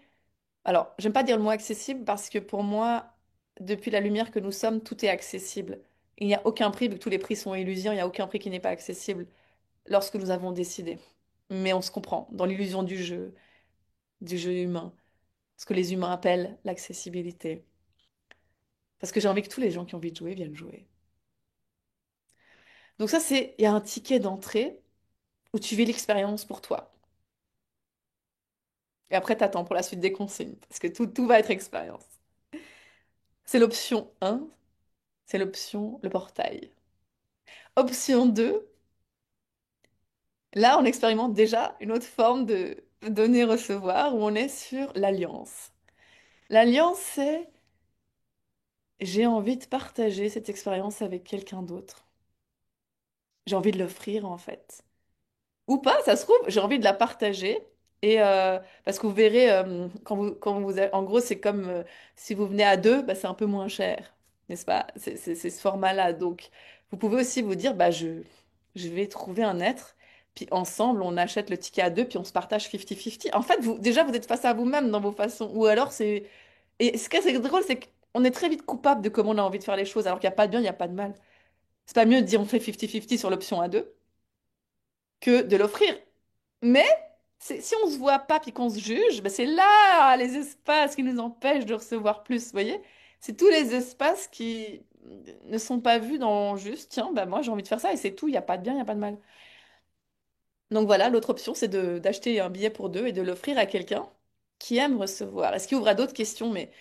Alors, j'aime pas dire le mot accessible parce que pour moi, depuis la lumière que nous sommes, tout est accessible. Il n'y a aucun prix, vu que tous les prix sont illusions, il n'y a aucun prix qui n'est pas accessible lorsque nous avons décidé. Mais on se comprend dans l'illusion du jeu humain, ce que les humains appellent l'accessibilité. Parce que j'ai envie que tous les gens qui ont envie de jouer viennent jouer. Donc ça, il y a un ticket d'entrée où tu vis l'expérience pour toi. Et après, t'attends pour la suite des consignes, parce que tout va être expérience. C'est l'option 1, c'est l'option le portail. Option 2, là, on expérimente déjà une autre forme de donner-recevoir où on est sur l'alliance. L'alliance, c'est j'ai envie de partager cette expérience avec quelqu'un d'autre. J'ai envie de l'offrir en fait. Ou pas, ça se trouve, j'ai envie de la partager. Et parce que vous verrez, en gros, c'est comme si vous venez à deux, bah, c'est un peu moins cher, n'est-ce pas? C'est ce format-là. Donc, vous pouvez aussi vous dire, bah, je vais trouver un être, puis ensemble, on achète le ticket à deux, puis on se partage 50-50. En fait, déjà, vous êtes face à vous-même dans vos façons. Ou alors, c'est. Et ce qui est drôle, c'est qu'on est très vite coupable de comment on a envie de faire les choses, alors qu'il n'y a pas de bien, il n'y a pas de mal. C'est pas mieux de dire on fait 50-50 sur l'option à deux que de l'offrir. Mais Si on se voit pas puis qu'on se juge, ben c'est là les espaces qui nous empêchent de recevoir plus, vous voyez? C'est tous les espaces qui ne sont pas vus dans juste, tiens, ben moi j'ai envie de faire ça et c'est tout, il n'y a pas de bien, il n'y a pas de mal. Donc voilà, l'autre option, c'est d'acheter un billet pour deux et de l'offrir à quelqu'un qui aime recevoir. Est-ce qu'il ouvre à d'autres questions? Mais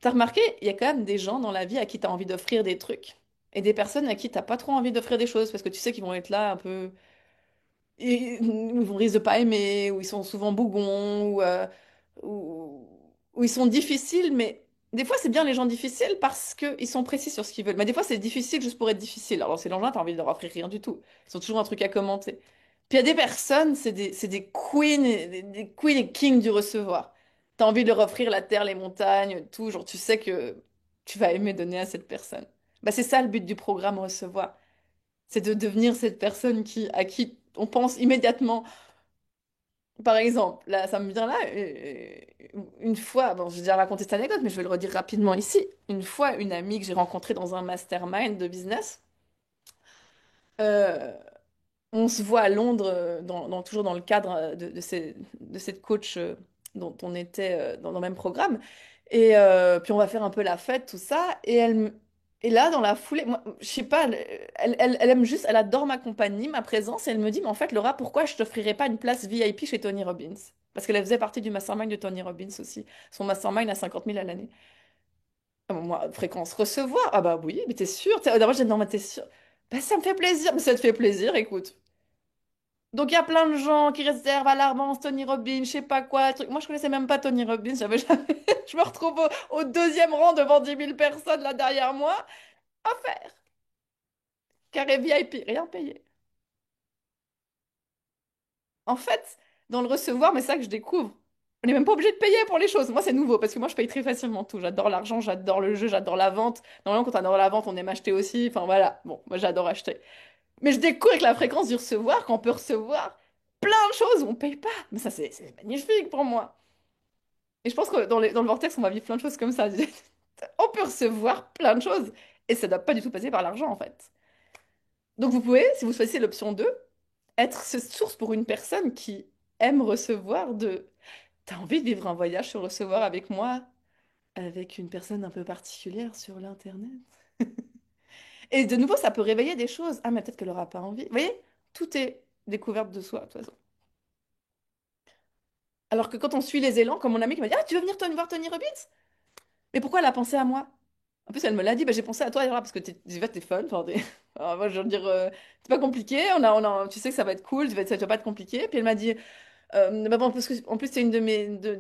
t'as remarqué, il y a quand même des gens dans la vie à qui t'as envie d'offrir des trucs et des personnes à qui t'as pas trop envie d'offrir des choses parce que tu sais qu'ils vont être là un peu ils vont risquent de pas aimer, ou ils sont souvent bougons, ou, ou ils sont difficiles, mais des fois c'est bien les gens difficiles parce qu'ils sont précis sur ce qu'ils veulent. Mais des fois c'est difficile juste pour être difficile. Alors ces gens-là, t'as envie de leur offrir rien du tout. Ils ont toujours un truc à commenter. Puis il y a des personnes, c'est des queens, des queens et kings du recevoir. T'as envie de leur offrir la terre, les montagnes, tout, genre tu sais que tu vas aimer donner à cette personne. Bah, c'est ça le but du programme recevoir. C'est de devenir cette personne à qui on pense immédiatement. Par exemple, là, ça me vient là, une fois, bon, j'ai déjà raconté cette anecdote, mais je vais le redire rapidement ici. Une fois, une amie que j'ai rencontrée dans un mastermind de business, euh, on se voit à Londres, toujours dans le cadre de cette coach dont on était dans le même programme. Et puis on va faire un peu la fête, tout ça. Et là, dans la foulée, moi, je sais pas, elle aime juste, elle adore ma compagnie, ma présence. Et elle me dit, mais en fait, Laura, pourquoi je t'offrirais pas une place VIP chez Tony Robbins? Parce qu'elle faisait partie du mastermind de Tony Robbins aussi. Son mastermind à 50 000 à l'année. Ah, bon, moi, fréquence recevoir. Ah bah oui, mais t'es sûre? D'abord, j'ai dit, non, mais t'es sûre? Bah, ça me fait plaisir. Mais ça te fait plaisir, écoute. Donc il y a plein de gens qui réservent à l'avance Tony Robbins, je sais pas quoi, truc. Moi je connaissais même pas Tony Robbins, j'avais jamais... je me retrouve au deuxième rang devant 10 000 personnes là derrière moi. À faire. Carré VIP, rien payé. En fait, dans le recevoir, mais c'est ça que je découvre. On n'est même pas obligé de payer pour les choses. Moi, c'est nouveau parce que moi, je paye très facilement tout. J'adore l'argent, j'adore le jeu, j'adore la vente. Normalement, quand on adore la vente, on aime acheter aussi. Enfin, voilà. Bon, moi, j'adore acheter. Mais je découvre avec la fréquence du recevoir qu'on peut recevoir plein de choses où on paye pas. Mais ça, c'est magnifique pour moi. Et je pense que dans le vortex, on va vivre plein de choses comme ça. On peut recevoir plein de choses. Et ça ne doit pas du tout passer par l'argent, en fait. Donc vous pouvez, si vous choisissez l'option 2, être cette source pour une personne qui aime recevoir de... T'as envie de vivre un voyage sur recevoir avec moi, avec une personne un peu particulière sur l'Internet? Et de nouveau, ça peut réveiller des choses. Ah, mais peut-être qu'elle n'aura pas envie. Vous voyez, tout est découverte de soi, de toute façon. Alors que quand on suit les élans, comme mon ami qui m'a dit, ah, tu veux venir voir Tony Robbins? Mais pourquoi elle a pensé à moi? En plus, elle me l'a dit, bah, j'ai pensé à toi, Laura, parce que t'es fun. Enfin, alors, moi, je veux dire, c'est pas compliqué, tu sais que ça va être cool, ça va pas être compliqué. Puis elle m'a dit, bah bon, parce que, en plus, c'est une de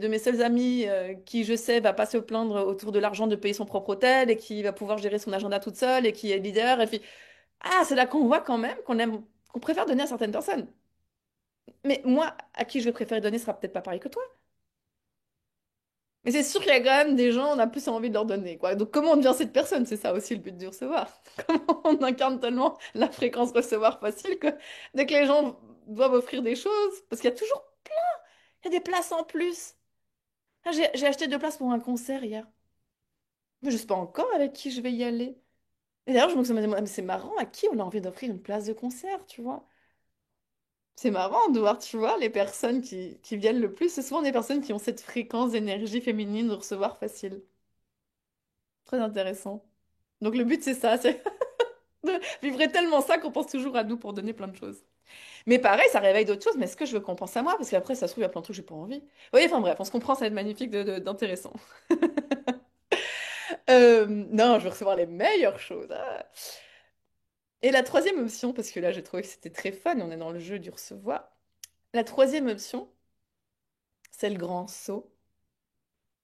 mes seules amies qui, je sais, va pas se plaindre autour de l'argent de payer son propre hôtel et qui va pouvoir gérer son agenda toute seule et qui est leader. Et puis, ah, c'est là qu'on voit quand même qu'on préfère donner à certaines personnes. Mais moi, à qui je vais préférer donner sera peut-être pas pareil que toi. Mais c'est sûr qu'il y a quand même des gens, on a plus envie de leur donner, quoi. Donc comment on devient cette personne? C'est ça aussi le but du recevoir. Comment on incarne tellement la fréquence recevoir facile que dès que les gens doivent offrir des choses, parce qu'il y a toujours, il y a des places en plus. Ah, j'ai acheté 2 places pour un concert hier. Mais je sais pas encore avec qui je vais y aller. Et d'ailleurs, je me suis dit, mais c'est marrant, à qui on a envie d'offrir une place de concert, tu vois? C'est marrant de voir, tu vois, les personnes qui viennent le plus, c'est souvent des personnes qui ont cette fréquence d'énergie féminine de recevoir facile. Très intéressant. Donc le but, c'est ça, c'est de vivre tellement ça qu'on pense toujours à nous pour donner plein de choses. Mais pareil, ça réveille d'autres choses, mais est-ce que je veux qu'on pense à moi? Parce qu'après, ça se trouve, il y a plein de trucs que j'ai pas envie. Oui, enfin bref, on se comprend, ça va être magnifique d'intéressant. Non, je veux recevoir les meilleures choses. Ah. Et la troisième option, parce que là, j'ai trouvé que c'était très fun, on est dans le jeu du recevoir. La troisième option, c'est le grand saut.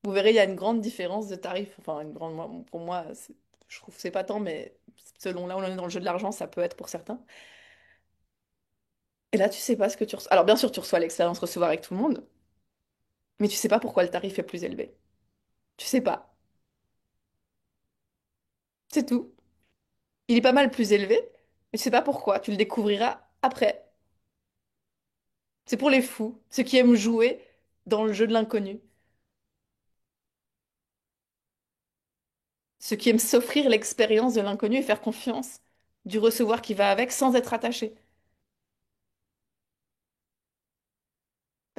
Vous verrez, il y a une grande différence de tarif. Enfin, pour moi, je trouve que c'est pas tant, mais selon là où on est dans le jeu de l'argent, ça peut être pour certains. Et là, tu sais pas ce que tu reçois. Alors, bien sûr, tu reçois l'expérience recevoir avec tout le monde, mais tu sais pas pourquoi le tarif est plus élevé. Tu sais pas. C'est tout. Il est pas mal plus élevé, mais tu sais pas pourquoi. Tu le découvriras après. C'est pour les fous, ceux qui aiment jouer dans le jeu de l'inconnu, ceux qui aiment s'offrir l'expérience de l'inconnu et faire confiance du recevoir qui va avec sans être attaché.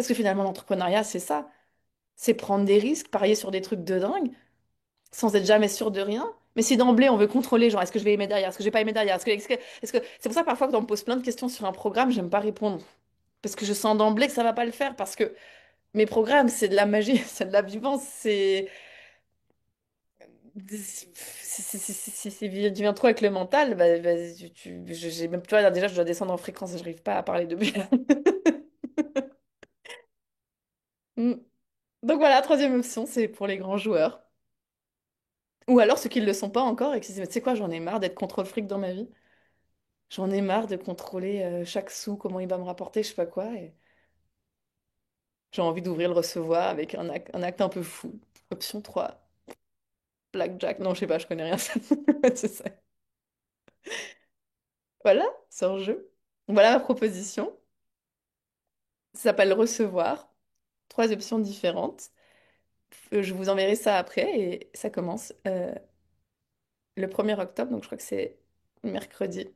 Parce que finalement, l'entrepreneuriat, c'est ça. C'est prendre des risques, parier sur des trucs de dingue, sans être jamais sûr de rien. Mais si d'emblée, on veut contrôler, genre, est-ce que je vais aimer derrière, est-ce que je vais pas aimer derrière, C'est pour ça, parfois, quand on me pose plein de questions sur un programme, j'aime pas répondre. Parce que je sens d'emblée que ça va pas le faire, parce que mes programmes, c'est de la magie, c'est de la vivance, si tu viens trop avec le mental, bah, j'ai même, tu vois, déjà, je dois descendre en fréquence, j'arrive pas à parler depuis là. Mm. Donc voilà, troisième option, c'est pour les grands joueurs. Ou alors ceux qui ne le sont pas encore et qui se disent, mais tu sais quoi, j'en ai marre d'être contrôle fric dans ma vie. J'en ai marre de contrôler chaque sou, comment il va me rapporter, je sais pas quoi. Et j'ai envie d'ouvrir le recevoir avec un acte un peu fou. Option 3, Blackjack. Non, je sais pas, je connais rien. C'est ça. Voilà, c'est en jeu. Voilà ma proposition. Ça s'appelle recevoir. Trois options différentes. Je vous enverrai ça après et ça commence le 1er octobre, donc je crois que c'est mercredi.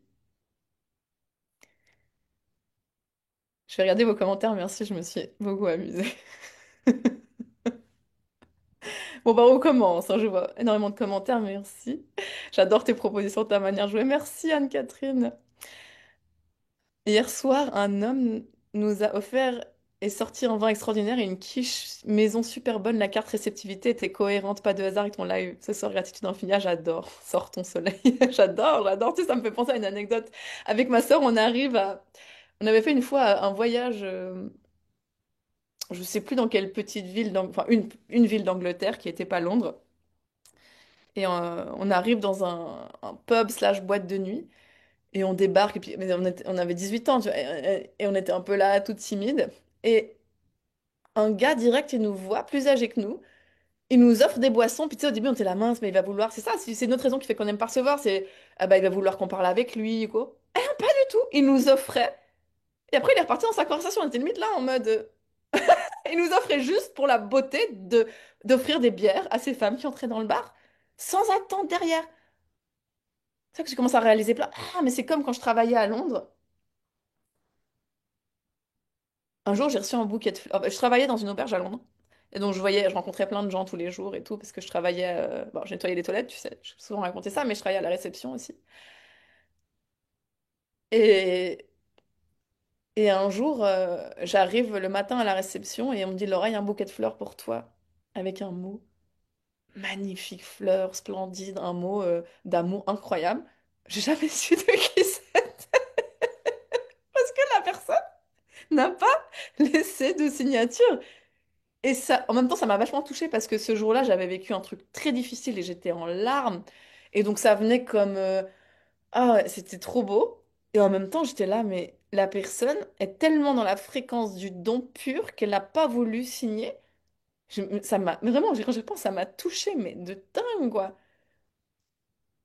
Je vais regarder vos commentaires, merci, je me suis beaucoup amusée. Bon, bah, on commence, hein, je vois énormément de commentaires, merci. J'adore tes propositions, ta manière de jouer. Merci Anne-Catherine. Hier soir, un homme nous a offert et sorti un vin extraordinaire et une quiche maison super bonne. La carte réceptivité était cohérente, pas de hasard avec ton live. Ce soir, gratitude infinie. Ah, j'adore. Sors ton soleil. J'adore. Tu sais, ça me fait penser à une anecdote. Avec ma sœur, on arrive à... On avait fait une fois un voyage, je sais plus dans quelle petite ville, enfin une ville d'Angleterre qui était pas Londres. Et on arrive dans un pub slash boîte de nuit. Et on débarque, et puis mais on avait 18 ans, tu vois, et on était un peu là, tout timide. Et un gars direct, il nous voit, plus âgé que nous, il nous offre des boissons. Puis tu sais, au début, on était la mince, mais il va vouloir, c'est ça, c'est notre raison qui fait qu'on n'aime pas recevoir, c'est, ah bah, il va vouloir qu'on parle avec lui, quoi. Eh, pas du tout, il nous offrait. Et après, il est reparti dans sa conversation, on était limite là, en mode, il nous offrait juste pour la beauté d'offrir des bières à ces femmes qui entraient dans le bar, sans attendre derrière. C'est ça que j'ai commencé à réaliser, plein. Ah, mais c'est comme quand je travaillais à Londres. Un jour, j'ai reçu un bouquet de fleurs. Je travaillais dans une auberge à Londres. Et donc, je rencontrais plein de gens tous les jours et tout, parce que je travaillais. Bon, je nettoyais les toilettes, tu sais, je vais souvent raconter ça, mais je travaillais à la réception aussi. Et, et un jour, j'arrive le matin à la réception et on me dit, Laura, il y a un bouquet de fleurs pour toi, avec un mot. Magnifique fleur, splendide, un mot d'amour incroyable. J'ai jamais su de qui c'est, parce que la personne n'a pas laissé de signature. Et ça, en même temps, ça m'a vachement touchée parce que ce jour-là, j'avais vécu un truc très difficile et j'étais en larmes. Et donc, ça venait comme... ah, ouais, c'était trop beau. Et en même temps, j'étais là, mais la personne est tellement dans la fréquence du don pur qu'elle n'a pas voulu signer. Ça m'a... Mais vraiment, quand je pense, ça m'a touchée, mais de dingue, quoi.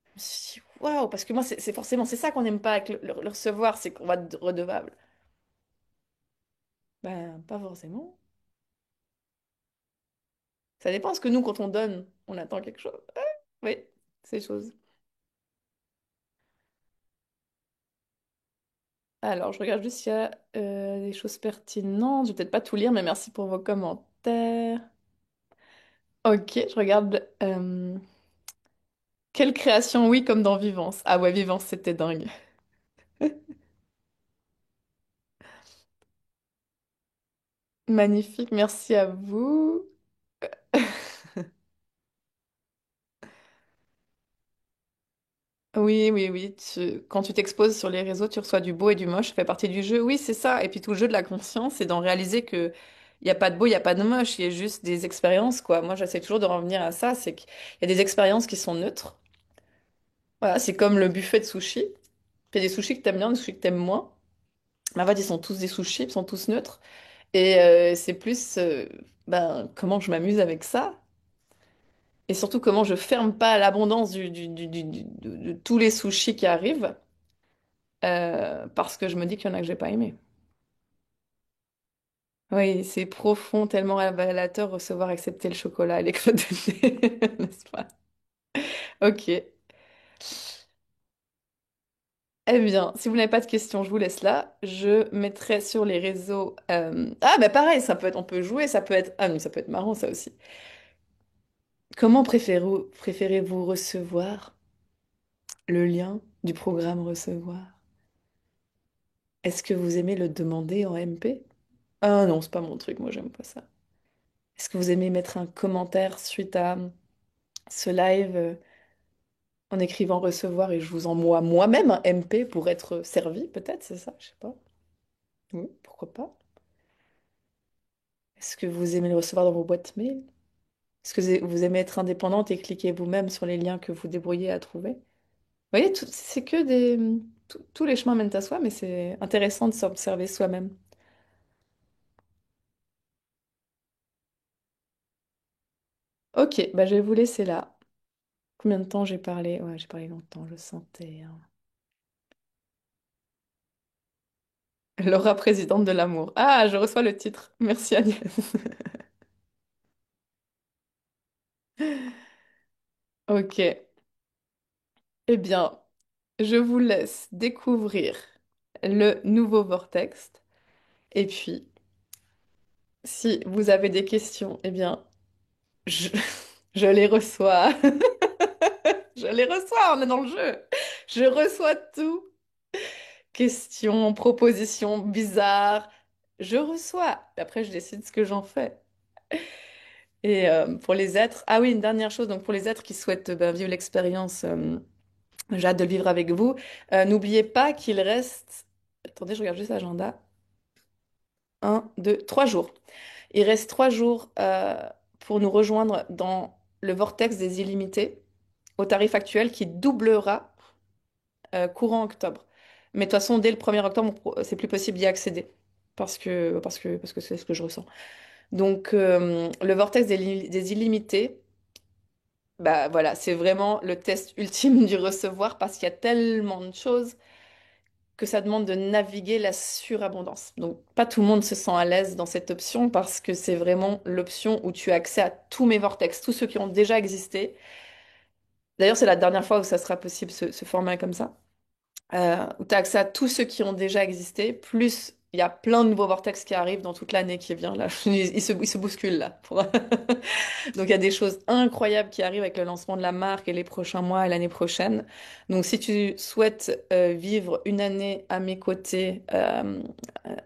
Je me suis dit, waouh, parce que moi, c'est forcément, c'est ça qu'on n'aime pas avec le recevoir, c'est qu'on va être redevable. Ben, pas forcément. Ça dépend, parce que nous, quand on donne, on attend quelque chose. Oui, ces choses. Alors, je regarde juste s'il y a des choses pertinentes. Je vais peut-être pas tout lire, mais merci pour vos commentaires. Ok, je regarde. Quelle création, oui, comme dans Vivance. Ah ouais, Vivance, c'était dingue. Magnifique, merci à vous. Oui. Quand tu t'exposes sur les réseaux, tu reçois du beau et du moche. Ça fait partie du jeu. Oui, c'est ça. Et puis tout le jeu de la conscience, c'est d'en réaliser que il n'y a pas de beau, il n'y a pas de moche. Il y a juste des expériences, quoi. Moi, j'essaie toujours de revenir à ça. C'est qu'il y a des expériences qui sont neutres. Voilà, c'est comme le buffet de sushi. Il y a des sushis que t'aimes bien, des sushis que t'aimes moins. Mais en fait, ils sont tous des sushis, ils sont tous neutres. Et c'est plus ben, comment je m'amuse avec ça. Et surtout comment je ferme pas l'abondance de tous les sushis qui arrivent. Parce que je me dis qu'il y en a que j'ai pas aimé. Oui, c'est profond, tellement révélateur recevoir accepter le chocolat et les crottes de nez, n'est-ce pas? Ok. Eh bien, si vous n'avez pas de questions, je vous laisse là. Je mettrai sur les réseaux. Ah, bah pareil, ça peut être, on peut jouer, ça peut être. Ah, mais ça peut être marrant, ça aussi. Comment préférez-vous recevoir le lien du programme recevoir? Est-ce que vous aimez le demander en MP? Ah non, c'est pas mon truc, moi j'aime pas ça. Est-ce que vous aimez mettre un commentaire suite à ce live en écrivant recevoir et je vous envoie moi-même un MP pour être servi, peut-être, c'est ça? Je sais pas. Oui, pourquoi pas? Est-ce que vous aimez le recevoir dans vos boîtes mail? Est-ce que vous aimez être indépendante et cliquer vous-même sur les liens que vous débrouillez à trouver? Vous voyez, c'est que des... tous les chemins mènent à soi, mais c'est intéressant de s'observer soi-même. Ok, bah je vais vous laisser là. Combien de temps j'ai parlé? Ouais, j'ai parlé longtemps, je sentais, hein. Laura, présidente de l'amour. Ah, je reçois le titre. Merci Agnès. Ok, eh bien, je vous laisse découvrir le nouveau vortex. Et puis, si vous avez des questions, eh bien, je, je les reçois. Je les reçois, on est dans le jeu. Je reçois tout. Questions, propositions bizarres. Je reçois. Après, je décide ce que j'en fais. Et pour les êtres, ah oui, une dernière chose, donc pour les êtres qui souhaitent vivre l'expérience, j'ai hâte de le vivre avec vous. N'oubliez pas qu'il reste, attendez, je regarde juste l'agenda, 3 jours. Il reste 3 jours pour nous rejoindre dans le vortex des illimités au tarif actuel qui doublera courant octobre. Mais de toute façon, dès le 1er octobre, c'est plus possible d'y accéder parce que c'est ce que je ressens. Donc, le vortex des illimités, bah voilà, c'est vraiment le test ultime du recevoir parce qu'il y a tellement de choses que ça demande de naviguer la surabondance. Donc, pas tout le monde se sent à l'aise dans cette option parce que c'est vraiment l'option où tu as accès à tous mes vortex, tous ceux qui ont déjà existé. D'ailleurs, c'est la dernière fois où ça sera possible ce format comme ça. Où tu as accès à tous ceux qui ont déjà existé, plus il y a plein de nouveaux vortex qui arrivent dans toute l'année qui vient là. Ils se bousculent là. Donc il y a des choses incroyables qui arrivent avec le lancement de la marque et les prochains mois et l'année prochaine. Donc si tu souhaites vivre une année à mes côtés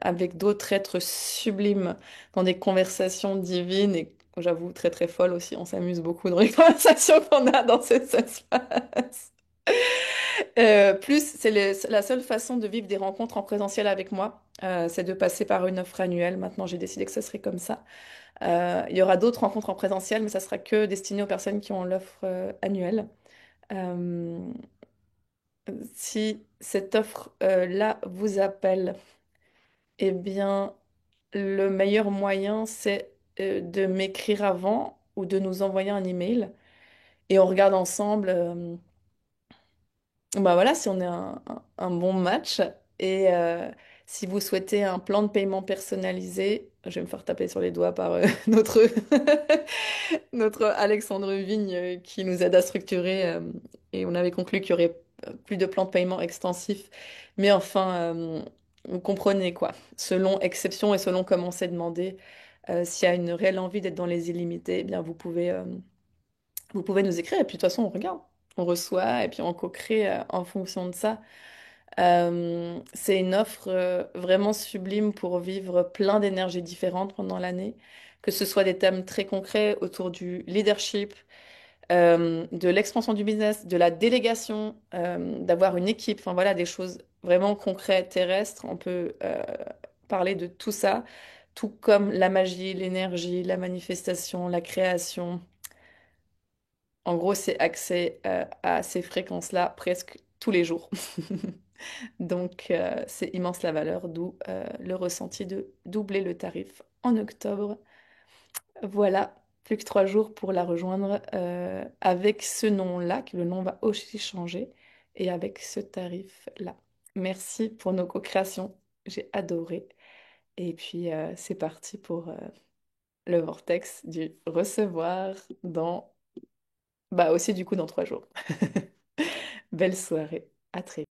avec d'autres êtres sublimes dans des conversations divines et j'avoue très très folles aussi, on s'amuse beaucoup dans les conversations qu'on a dans cet espace. Plus, c'est la seule façon de vivre des rencontres en présentiel avec moi, c'est de passer par une offre annuelle. Maintenant, j'ai décidé que ce serait comme ça. Il y aura d'autres rencontres en présentiel, mais ça sera que destiné aux personnes qui ont l'offre annuelle. Euh, si cette offre-là vous appelle, eh bien, le meilleur moyen, c'est de m'écrire avant ou de nous envoyer un email et on regarde ensemble. Bah voilà, si on est un bon match et si vous souhaitez un plan de paiement personnalisé, je vais me faire taper sur les doigts par notre Alexandre Vigne qui nous aide à structurer et on avait conclu qu'il y aurait plus de plans de paiement extensifs. Mais enfin, vous comprenez quoi. Selon exception et selon comment c'est demandé, s'il y a une réelle envie d'être dans les illimités, eh bien vous pouvez nous écrire et puis de toute façon on regarde. On reçoit et puis on co-crée en fonction de ça. C'est une offre vraiment sublime pour vivre plein d'énergies différentes pendant l'année, que ce soit des thèmes très concrets autour du leadership, de l'expansion du business, de la délégation, d'avoir une équipe, enfin voilà, des choses vraiment concrètes, terrestres. On peut parler de tout ça, tout comme la magie, l'énergie, la manifestation, la création. En gros, c'est accès à ces fréquences-là presque tous les jours. Donc, c'est immense la valeur, d'où le ressenti de doubler le tarif en octobre. Voilà, plus que 3 jours pour la rejoindre avec ce nom-là, que le nom va aussi changer, et avec ce tarif-là. Merci pour nos co-créations, j'ai adoré. Et puis, c'est parti pour le vortex du recevoir dans, bah aussi du coup dans 3 jours. Belle soirée, à très vite.